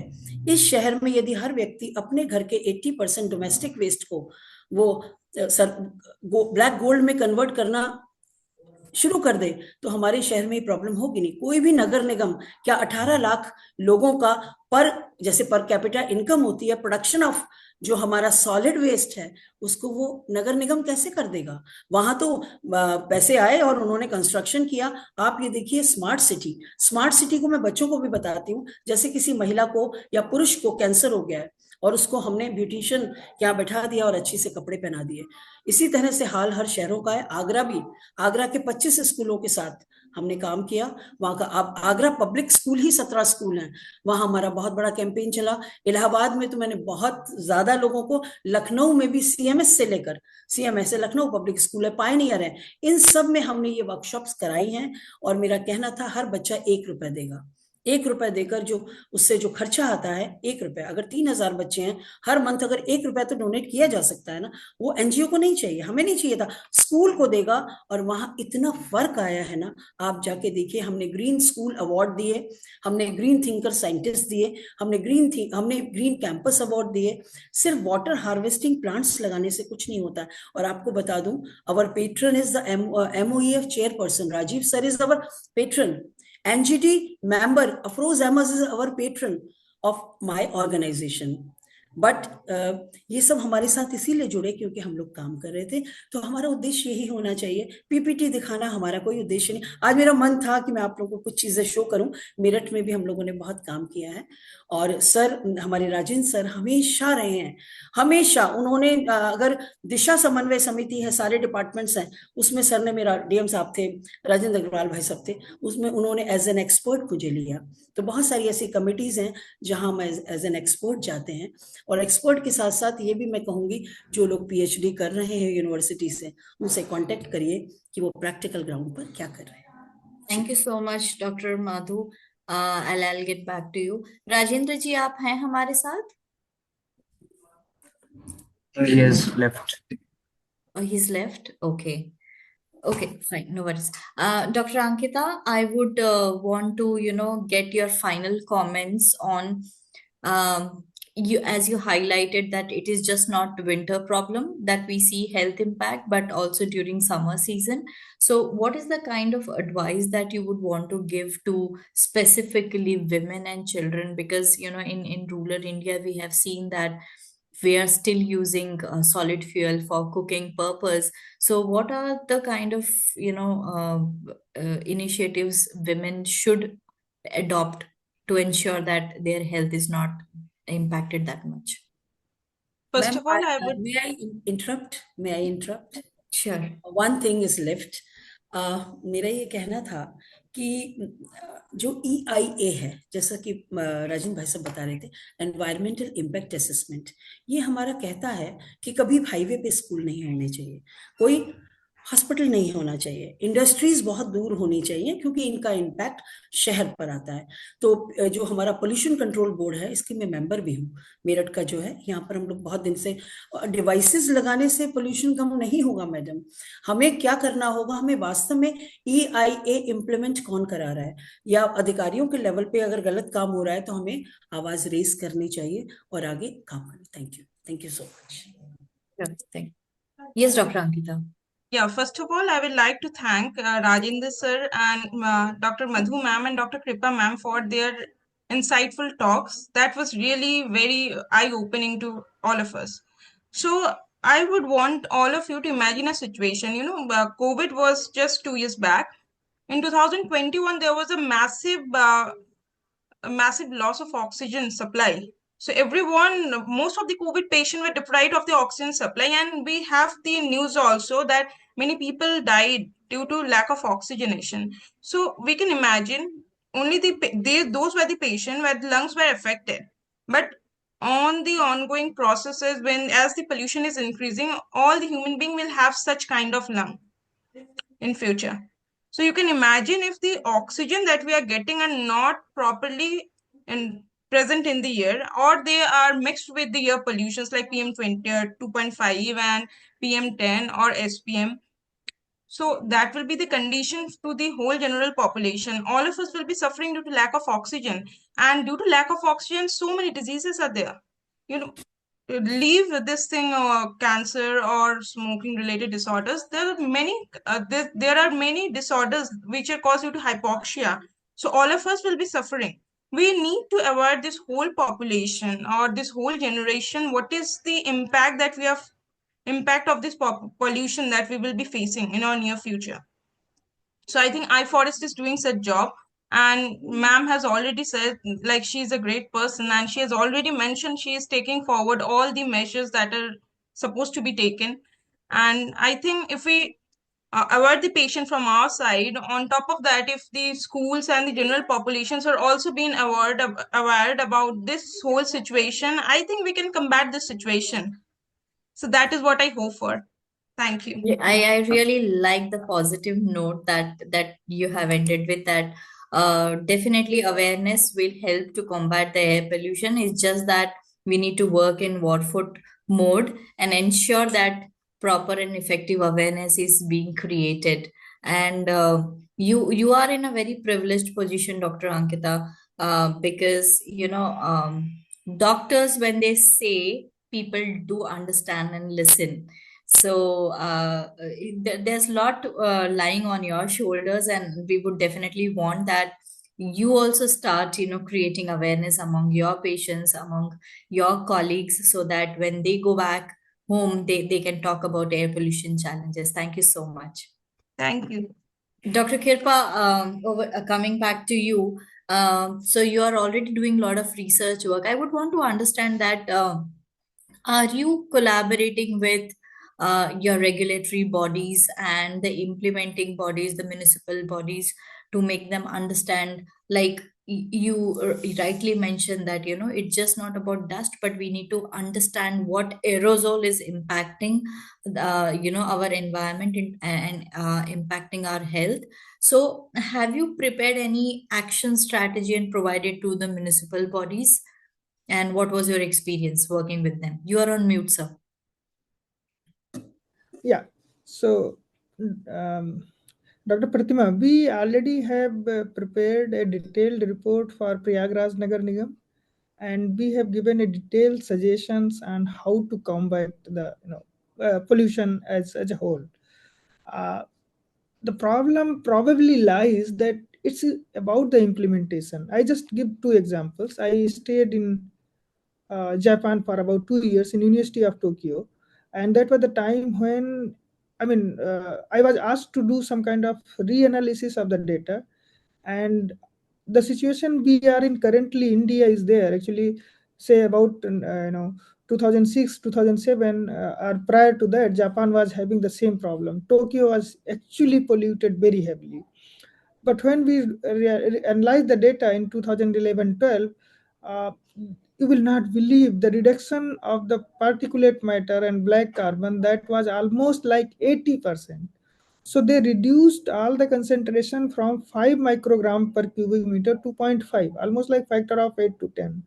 इस शहर में यदि हर व्यक्ति अपने घर के 80% डोमेस्टिक वेस्ट को वो ब्लैक गोल्ड में कन्वर्ट करना शुरू कर दे, तो हमारे शहर में प्रॉब्लम होगी नहीं। कोई भी नगर निगम क्या 18 लाख लोगों का जैसे पर कैपिटा इनकम होती है, प्रोडक्शन ऑफ जो हमारा सॉलिड वेस्ट है, उसको वो नगर निगम कैसे कर देगा? वहां तो पैसे आए और उन्होंने कंस्ट्रक्शन किया। आप ये देखिए स्मार्ट सिटी को मैं बच्चों को भी बताती हूँ, जैसे किसी महिला को या पुरुष को कैंसर हो गया है और उसको हमने ब्यूटिशियन यहाँ बैठा दिया और अच्छी से कपड़े पहना दिए। इसी तरह से हाल हर शहरों का है। आगरा के 25 स्कूलों के साथ हमने काम किया। वहाँ का आगरा पब्लिक स्कूल ही 17 स्कूल हैं, वहाँ हमारा बहुत बड़ा कैंपेन चला। इलाहाबाद में तो मैंने बहुत ज्यादा लोगों को, लखनऊ में भी CMS से लखनऊ पब्लिक स्कूल है, पायनियर है, इन सब में हमने ये वर्कशॉप्स कराई हैं। और मेरा कहना था हर बच्चा 1 रुपए देगा, 1 रुपए देकर जो उससे जो खर्चा आता है 1 रुपए, अगर 3000 बच्चे हैं हर मंथ, अगर 1 रुपए तो डोनेट किया जा सकता है ना, वो एनजीओ को नहीं चाहिए, हमें नहीं चाहिए था, स्कूल को देगा। और वहां इतना फर्क आया है ना, आप जाके देखिए। हमने ग्रीन स्कूल अवार्ड दिए, हमने ग्रीन थिंकर साइंटिस्ट दिए, हमने ग्रीन कैंपस अवार्ड दिए। सिर्फ वाटर हार्वेस्टिंग प्लांट्स लगाने से कुछ नहीं होता। और आपको बता दूं, our patron is the MOEF chairperson, Rajiv sir is our patron, NGT member Afroz Ahmad is our patron of my organization. But ये सब हमारे साथ इसीलिए जुड़े क्योंकि हम लोग काम कर रहे थे। तो हमारा उद्देश्य यही होना चाहिए, PPT दिखाना हमारा कोई उद्देश्य नहीं। आज मेरा मन था कि मैं आप लोगों को कुछ चीजें शो करूं। मेरठ में भी हम लोगों ने बहुत काम किया है, और सर, हमारे राजेंद्र सर हमेशा रहे हैं, हमेशा उन्होंने, अगर दिशा समन्वय समिति है, सारे डिपार्टमेंट्स हैं, उसमें सर ने, मेरा DM साहब थे, राजेंद्र अग्रवाल भाई साहब थे, उसमें उन्होंने एज एन एक्सपर्ट मुझे लिया। तो बहुत सारी ऐसी कमिटीज हैं जहां हम एज एन एक्सपर्ट जाते हैं। और एक्सपर्ट के साथ साथ ये भी मैं कहूंगी, जो लोग PhD कर रहे हैं यूनिवर्सिटी से, उनसे कांटेक्ट करिए कि वो प्रैक्टिकल ग्राउंड पर क्या कर रहे हैं। Thank you so much, Dr. Madhu. I'll get back to you. Rajendra जी, आप हैं हमारे साथ? He has left. Oh, he's left. Okay. Okay, fine, no worries. Dr. Ankita, I would want to, get your final comments on you as you highlighted that it is just not winter problem that we see health impact, but also during summer season. So, what is the kind of advice that you would want to give to specifically women and children? Because, in rural India, we have seen that we are still using solid fuel for cooking purpose. So what are the kind of initiatives women should adopt to ensure that their health is not impacted that much? First Ma'am, of all, I would may I interrupt? May I interrupt? Sure. One thing is left. मेरा ये कहना था कि जो EIA है, जैसा कि राजेंद्र भाई साहब बता रहे थे, एनवायरमेंटल इम्पैक्ट असेसमेंट, ये हमारा कहता है कि कभी हाईवे पे स्कूल नहीं होने चाहिए, कोई हॉस्पिटल नहीं होना चाहिए, इंडस्ट्रीज बहुत दूर होनी चाहिए, क्योंकि इनका इम्पैक्ट शहर पर आता है। तो जो हमारा पोल्यूशन कंट्रोल बोर्ड है, इसकी मैं मेंबर भी हूँ, मेरठ का जो है, यहाँ पर हम लोग बहुत दिन से, डिवाइसेस लगाने से पोल्यूशन कम नहीं होगा मैडम। हमें क्या करना होगा, हमें वास्तव में EIA इम्प्लीमेंट कौन करा रहा है, या अधिकारियों के लेवल पे अगर गलत काम हो रहा है तो हमें आवाज रेस करनी चाहिए और आगे काम करना। Thank you so much. Yes, Dr. Ankita. Yeah, first of all, I would like to thank Rajendra sir and Dr. Madhu ma'am and Dr. Kripa ma'am for their insightful talks. That was really very eye-opening to all of us. So I would want all of you to imagine a situation, COVID was just 2 years back. In 2021, there was a massive loss of oxygen supply. So most of the COVID patients were deprived of the oxygen supply, and we have the news also that many people died due to lack of oxygenation. So we can imagine only those were the patients where the lungs were affected. But on the ongoing processes, as the pollution is increasing, all the human being will have such kind of lung in future. So you can imagine if the oxygen that we are getting are not properly present in the air, or they are mixed with the air pollutions like PM20, 2.5 and PM10 or SPM. So that will be the condition to the whole general population. All of us will be suffering due to lack of oxygen. And due to lack of oxygen, so many diseases are there. Leave this thing, cancer or smoking related disorders. There are many disorders which are caused due to hypoxia. So all of us will be suffering. We need to avoid this whole population or this whole generation. What is the impact of this pollution that we will be facing in our near future? So I think iForest is doing such job. And ma'am has already said, like, she's a great person, and she has already mentioned she is taking forward all the measures that are supposed to be taken. And I think if we avoid the patient from our side, on top of that, if the schools and the general populations are also being aware about this whole situation, I think we can combat this situation. So that is what I hope for. Thank you. Yeah, I really like the positive note that you have ended with that. Definitely awareness will help to combat the air pollution. It's just that we need to work in Watford mode and ensure that proper and effective awareness is being created. And you are in a very privileged position, Dr. Ankita, because doctors, when they say, people do understand and listen. So there's a lot lying on your shoulders, and we would definitely want that you also start, creating awareness among your patients, among your colleagues, so that when they go back home, they can talk about air pollution challenges. Thank you so much. Thank you. Dr. Kirpa, coming back to you. So you are already doing a lot of research work. I would want to understand that are you collaborating with your regulatory bodies and the implementing bodies, the municipal bodies, to make them understand, like you rightly mentioned that, it's just not about dust, but we need to understand what aerosol is impacting, our environment and impacting our health. So, have you prepared any action strategy and provided to the municipal bodies? And what was your experience working with them? You are on mute, sir. Yeah. So, Dr. Pratima, we already have prepared a detailed report for Prayagraj Nagar Nigam, and we have given a detailed suggestions on how to combat the pollution as a whole. The problem probably lies that it's about the implementation. I just give two examples. I stayed in Japan for about 2 years in University of Tokyo, and that was the time when I was asked to do some kind of reanalysis of the data, and the situation we are in currently, India is there actually. Say about 2006, 2007, or prior to that, Japan was having the same problem. Tokyo was actually polluted very heavily. But when we analyze the data in 2011-12, you will not believe the reduction of the particulate matter and black carbon, that was almost like 80%. So they reduced all the concentration from 5 microgram per cubic meter to 0.5, almost like factor of 8 to 10.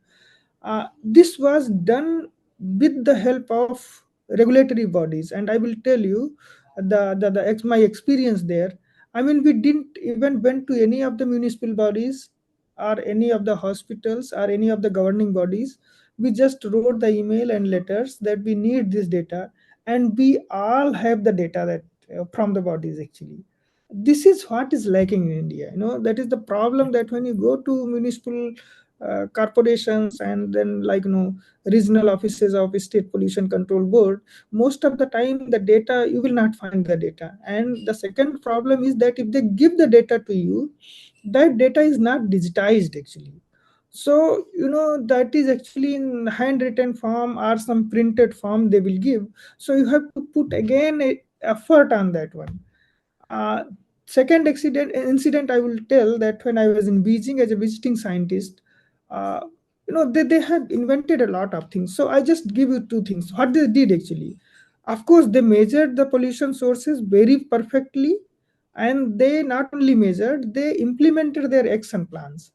This was done with the help of regulatory bodies, and I will tell you my experience there. I mean, we didn't even went to any of the municipal bodies or any of the hospitals or any of the governing bodies. We just wrote the email and letters that we need this data, and we all have the data that from the bodies actually. This is what is lacking in India. That is the problem, that when you go to municipal corporations and then regional offices of state pollution control board, most of the time the data, you will not find the data. And the second problem is that if they give the data to you, that data is not digitized actually. So that is actually in handwritten form or some printed form they will give. So you have to put again a effort on that one. Second incident I will tell, that when I was in Beijing as a visiting scientist, they have invented a lot of things. So I just give you two things. What they did actually, of course, they measured the pollution sources very perfectly, and they not only measured, they implemented their action plans.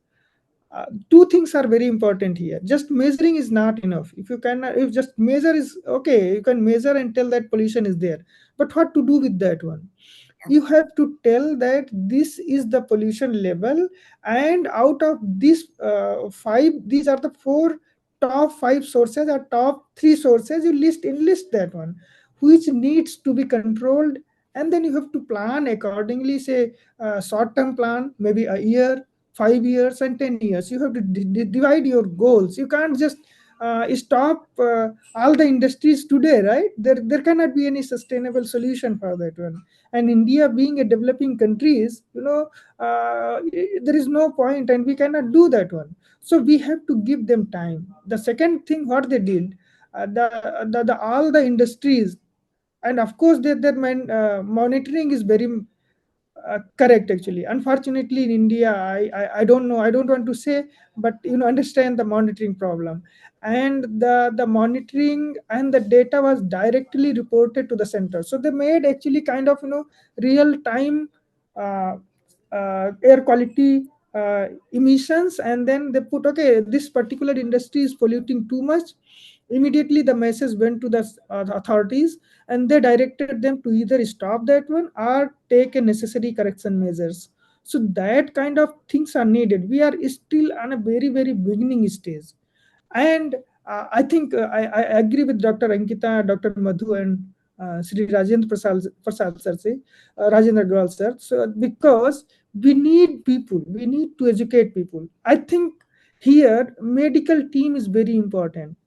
Two things are very important here. Just measuring is not enough. If just measure is okay, you can measure and tell that pollution is there, but what to do with that one? You have to tell that this is the pollution level, and out of these five, these are the four top five sources or top three sources. You enlist that one which needs to be controlled, and then you have to plan accordingly. Say short-term plan, maybe a year, 5 years, and 10 years. You have to divide your goals. You can't just stop all the industries today, right? There cannot be any sustainable solution for that one. And India being a developing countries, there is no point, and we cannot do that one. So we have to give them time. The second thing what they did, the all the industries, and of course their monitoring is very correct actually. Unfortunately in India, I don't know, I don't want to say, but understand the monitoring problem. And the monitoring and the data was directly reported to the center. So they made actually kind of real time uh, air quality emissions, and then they put, okay, this particular industry is polluting too much. Immediately the message went to the authorities, and they directed them to either stop that one or take a necessary correction measures. So that kind of things are needed. We are still on a very, very beginning stage. And I think I agree with Dr. Ankita, Dr. Madhu, and Sri Rajendra Prasad sir, Rajendra Agrawal sir. So because we need people, we need to educate people. I think here medical team is very important.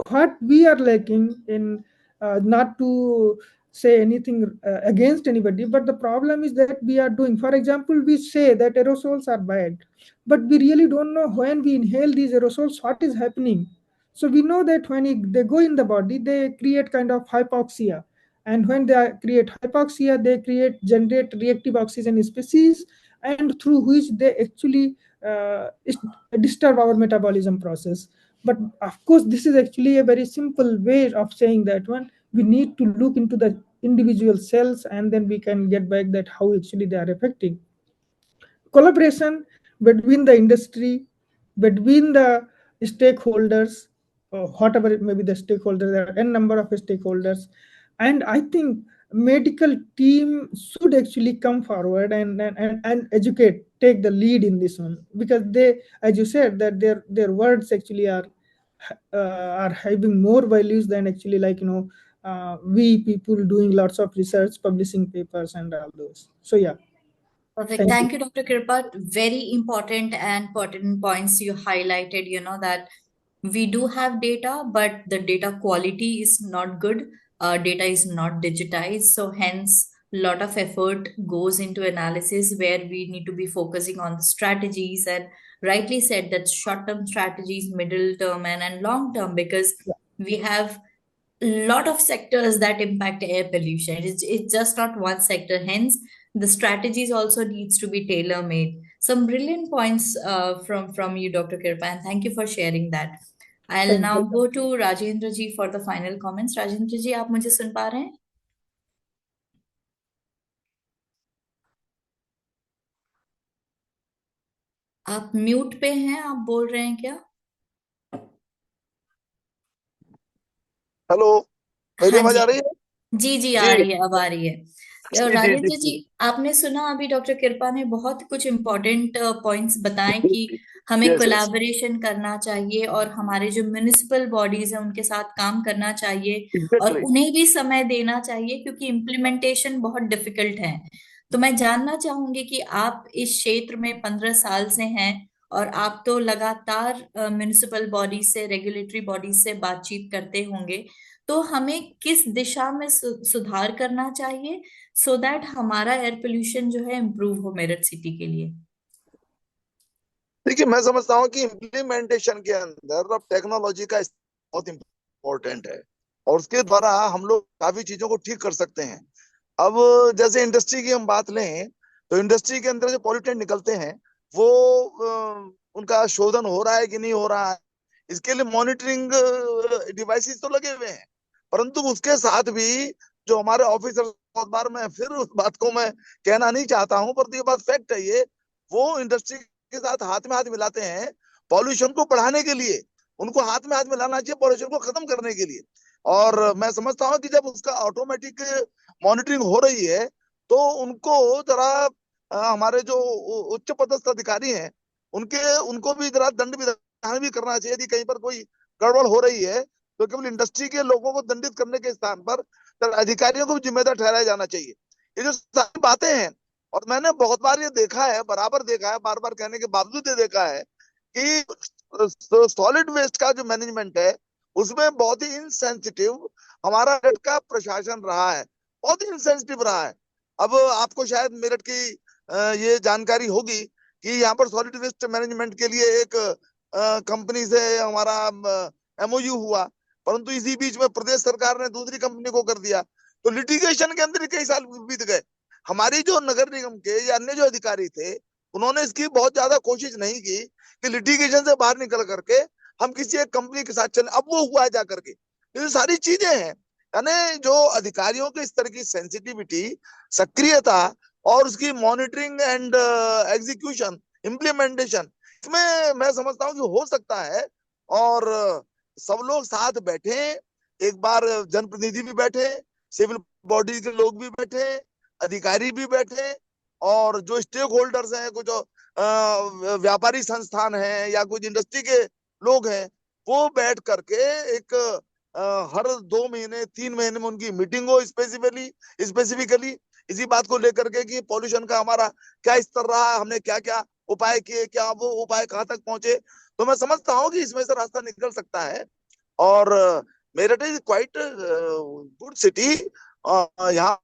What we are lacking in, not to say anything against anybody, but the problem is that we are doing, for example, we say that aerosols are bad, but we really don't know when we inhale these aerosols what is happening. So we know that when they go in the body, they create kind of hypoxia, and when they create hypoxia, they generate reactive oxygen species, and through which they actually disturb our metabolism process. But of course this is actually a very simple way of saying that one, we need to look into the individual cells, and then we can get back that how actually they are affecting. Collaboration between the industry, between the stakeholders, whatever maybe the stakeholders, there are n number of stakeholders, and I think medical team should actually come forward and educate, take the lead in this one, because they, as you said, that their words actually are having more values than actually, like, we people doing lots of research, publishing papers and all those. So yeah, Perfect. thank you. Thank you, Dr. Kripa. Very important and pertinent points you highlighted, that we do have data, but the data quality is not good. Data is not digitized. So hence, a lot of effort goes into analysis where we need to be focusing on the strategies, and rightly said that short-term strategies, middle term and long term, because we have a lot of sectors that impact air pollution. It's just not one sector. Hence, the strategies also needs to be tailor made. Some brilliant points from you, Dr. Kirpa, and thank you for sharing that. I'll Thank now you. go to Rajendra ji for the final comments. Rajendra ji, आप मुझे सुन पा रहे हैं? आप mute पे हैं, आप बोल रहे हैं क्या? हेलो, मेरी हाँ आवाज जी, आ रही है? जी आ जी रही है, अब आ रही है। जी जी राजेंद्र जी जी, आपने सुना अभी डॉक्टर कृपा ने बहुत कुछ इम्पोर्टेंट पॉइंट्स बताए कि हमें यस यस कोलैबोरेशन करना चाहिए और हमारे जो म्युनिसिपल बॉडीज हैं उनके साथ काम करना चाहिए और एग्जैक्टली। उन्हें भी समय देना चाहिए, क्योंकि इम्प्लीमेंटेशन बहुत डिफिकल्ट है। तो मैं जानना चाहूंगी कि आप इस क्षेत्र में 15 साल से हैं और आप तो लगातार म्युनिसिपल बॉडी से, रेगुलेटरी बॉडी से बातचीत करते होंगे। तो हमें किस दिशा में सुधार करना चाहिए सो दैट हमारा एयर पोल्यूशन जो है इम्प्रूव हो मेरठ सिटी के लिए? देखिए, मैं समझता हूँ कि इम्प्लीमेंटेशन के अंदर अब टेक्नोलॉजी का बहुत इम्पोर्टेंट है और उसके द्वारा हम लोग काफी चीजों को ठीक कर सकते हैं। अब जैसे इंडस्ट्री की हम बात लें तो इंडस्ट्री के अंदर जो पॉल्यूटेंट निकलते हैं वो उनका शोधन हो रहा है कि नहीं हो रहा है, इसके लिए मॉनिटरिंग डिवाइसेस तो लगे हुए हैं, परंतु उसके साथ भी जो हमारे ऑफिसर, बहुत बार मैं फिर उस बात को मैं कहना नहीं चाहता हूं, पर ये बात फैक्ट है, ये वो इंडस्ट्री के साथ हाथ में हाथ मिलाते हैं पॉल्यूशन को बढ़ाने के लिए। उनको हाथ में हाथ मिलाना चाहिए पॉल्यूशन को खत्म करने के लिए। और मैं समझता हूँ कि जब उसका ऑटोमेटिक मॉनिटरिंग हो रही है तो उनको जरा हमारे जो उच्च पदस्थ अधिकारी हैं उनको भी जरा दंड विधान भी करना चाहिए। यदि कहीं पर कोई गड़बड़ हो रही है तो केवल इंडस्ट्री के लोगों को दंडित करने के स्थान पर अधिकारियों को भी जिम्मेदार ठहराया जाना चाहिए। ये जो सारी बातें हैं, और मैंने बहुत बार ये देखा है, बराबर देखा है, बार बार कहने के बावजूद ये देखा है कि सॉलिड वेस्ट का जो मैनेजमेंट है उसमें बहुत ही इनसेंसिटिव हमारा मेरठ का प्रशासन रहा है, बहुत ही इनसेंसिटिव रहा है। अब आपको शायद मेरठ की ये जानकारी होगी कि यहाँ पर सॉलिड वेस्ट मैनेजमेंट के लिए एक कंपनी से हमारा एमओयू हुआ, परंतु इसी बीच में प्रदेश सरकार ने दूसरी कंपनी को कर दिया, तो लिटिगेशन के अंदर कई साल बीत गए। हमारी जो नगर निगम के या अन्य जो अधिकारी थे उन्होंने इसकी बहुत ज्यादा कोशिश नहीं की कि लिटिगेशन से बाहर निकल करके हम किसी एक कंपनी के साथ चले। अब वो हुआ है जाकर के। ये सारी चीजें हैं, यानी जो अधिकारियों के इस तरह की सेंसिटिविटी, सक्रियता और उसकी मॉनिटरिंग एंड एग्जीक्यूशन, इम्प्लीमेंटेशन, इसमें मैं समझता हूँ कि हो सकता है। और सब लोग साथ बैठे, एक बार जनप्रतिनिधि भी बैठे, सिविल बॉडी के लोग भी बैठे, अधिकारी भी बैठे, और जो स्टेक होल्डर्स हैं, कुछ व्यापारी संस्थान हैं या कुछ इंडस्ट्री के लोग हैं, वो बैठ करके एक हर 2 महीने 3 महीने में उनकी मीटिंग हो स्पेसिफिकली इसी बात को लेकर के कि पॉल्यूशन का हमारा क्या स्तर रहा है, हमने क्या क्या उपाय किए, क्या वो उपाय कहाँ तक पहुंचे। तो मैं समझता हूँ कि इसमें से रास्ता निकल सकता है। और Meerut is quite good city. यहाँ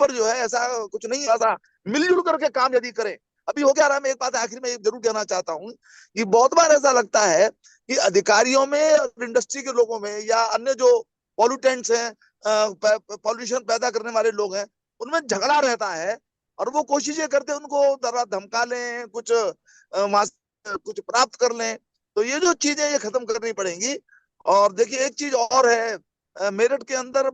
पर जो है ऐसा कुछ नहीं, ऐसा मिलजुल करके काम यदि करें। अभी हो क्या रहा है, मैं एक बात आखिर में जरूर कहना चाहता हूँ कि बहुत बार ऐसा लगता है कि अधिकारियों में और इंडस्ट्री के लोगों में या अन्य जो पॉल्यूटेंट्स हैं, पॉल्यूशन पैदा करने वाले लोग हैं, उनमें झगड़ा रहता है और वो कोशिशें करते हैं उनको जरा धमका लें, कुछ प्राप्त कर लें। तो ये जो चीजें ये खत्म करनी पड़ेंगी। और देखिए एक चीज और है, मेरठ के अंदर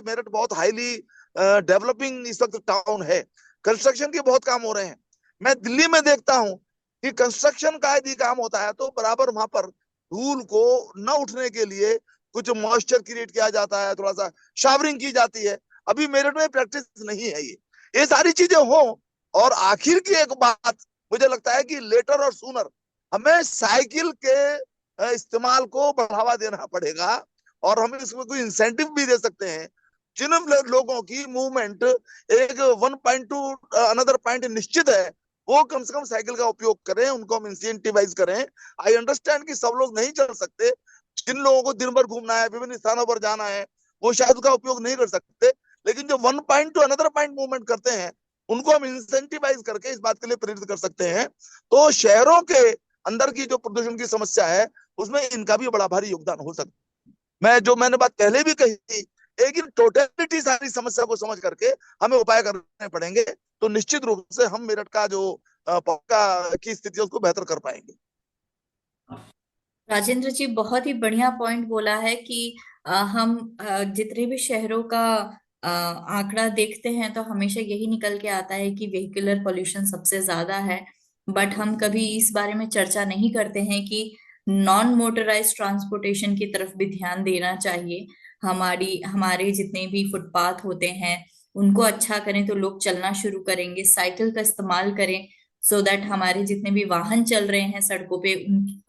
मेरठ बहुत हाईली डेवलपिंग इस वक्त टाउन है, कंस्ट्रक्शन के बहुत काम हो रहे हैं। मैं दिल्ली में देखता हूँ कि कंस्ट्रक्शन का यदि काम होता है तो बराबर वहां पर धूल को न उठने के लिए कुछ मॉइस्चर क्रिएट किया जाता है, थोड़ा सा शावरिंग की जाती है। अभी मेरठ में प्रैक्टिस नहीं है ये सारी चीजें हो। और आखिर की एक बात मुझे लगता है कि लेटर और सूनर हमें साइकिल के इस्तेमाल को बढ़ावा देना पड़ेगा, और हम इसमें कोई इंसेंटिव भी दे सकते हैं। जिन लोगों की मूवमेंट एक one point two another point निश्चित है, वो कम से कम साइकिल का उपयोग करें, उनको हम इंसेंटिवाइज करें। आई अंडरस्टैंड कि सब लोग नहीं चल सकते, जिन लोगों को दिन भर घूमना है, विभिन्न स्थानों पर जाना है, वो शायद उसका उपयोग नहीं कर सकते, लेकिन जो one point two another point movement करते हैं उनको हम इंसेंटिवाइज करके इस बात के लिए प्रेरित कर सकते हैं। तो शहरों के अंदर की जो प्रदूषण की समस्या है उसमें इनका भी बड़ा भारी योगदान हो सकता है। मैंने बात पहले भी कही, लेकिन टोटलिटी सारी समस्या को समझ करके हमें उपाय करने पड़ेंगे, तो निश्चित रूप से हम मेरठ का जो की स्थिति है उसको बेहतर कर पाएंगे। राजेंद्र जी बहुत ही बढ़िया पॉइंट बोला है कि हम जितने भी शहरों का आंकड़ा देखते हैं तो हमेशा यही निकल के आता है कि वेहिकुलर पोल्यूशन सबसे ज्यादा है, बट हम कभी इस बारे में चर्चा नहीं करते हैं कि नॉन मोटराइज ट्रांसपोर्टेशन की तरफ भी ध्यान देना चाहिए। हमारे जितने भी फुटपाथ होते हैं उनको अच्छा करें तो लोग चलना शुरू करेंगे, साइकिल का इस्तेमाल करें, सो दैट हमारे जितने भी वाहन चल रहे हैं सड़कों पे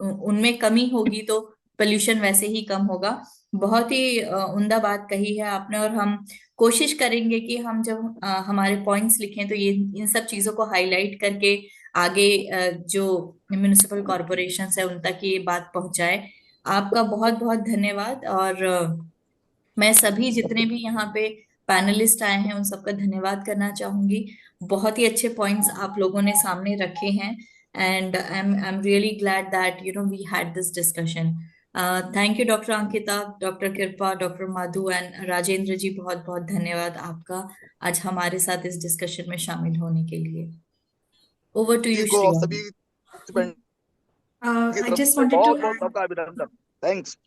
उनमें कमी होगी तो पोल्यूशन वैसे ही कम होगा। बहुत ही उम्दा बात कही है आपने, और हम कोशिश करेंगे कि हम जब हमारे पॉइंट्स लिखें तो ये इन सब चीजों को हाईलाइट करके आगे जो म्युनिसिपल कॉरपोरेशन है उन तक ये बात पहुंचाए। आपका बहुत बहुत धन्यवाद, और मैं सभी जितने भी यहाँ पे पैनलिस्ट आए हैं उन सबका धन्यवाद करना चाहूंगी। बहुत ही अच्छे पॉइंट्स आप लोगों ने सामने रखे हैं, and I am really glad that we had this discussion. Thank you doctor Ankita, doctor Kripa, doctor Madhu and Rajendra ji, बहुत बहुत धन्यवाद आपका आज हमारे साथ इस डिस्कशन में शामिल होने के लिए। ओवर टू यू को श्रेया। सभी participant की I तरफ just से wanted to बहुत बहुत add. आपका अभिनंदन। Thanks.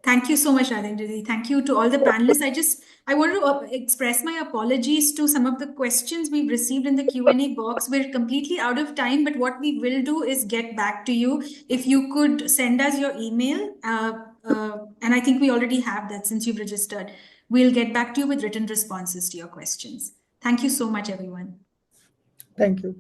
Thank you so much, Rajendra ji. Thank you to all the panelists. I want to express my apologies to some of the questions we've received in the Q&A box. We're completely out of time, but what we will do is get back to you. If you could send us your email, and I think we already have that since you've registered. We'll get back to you with written responses to your questions. Thank you so much, everyone. Thank you.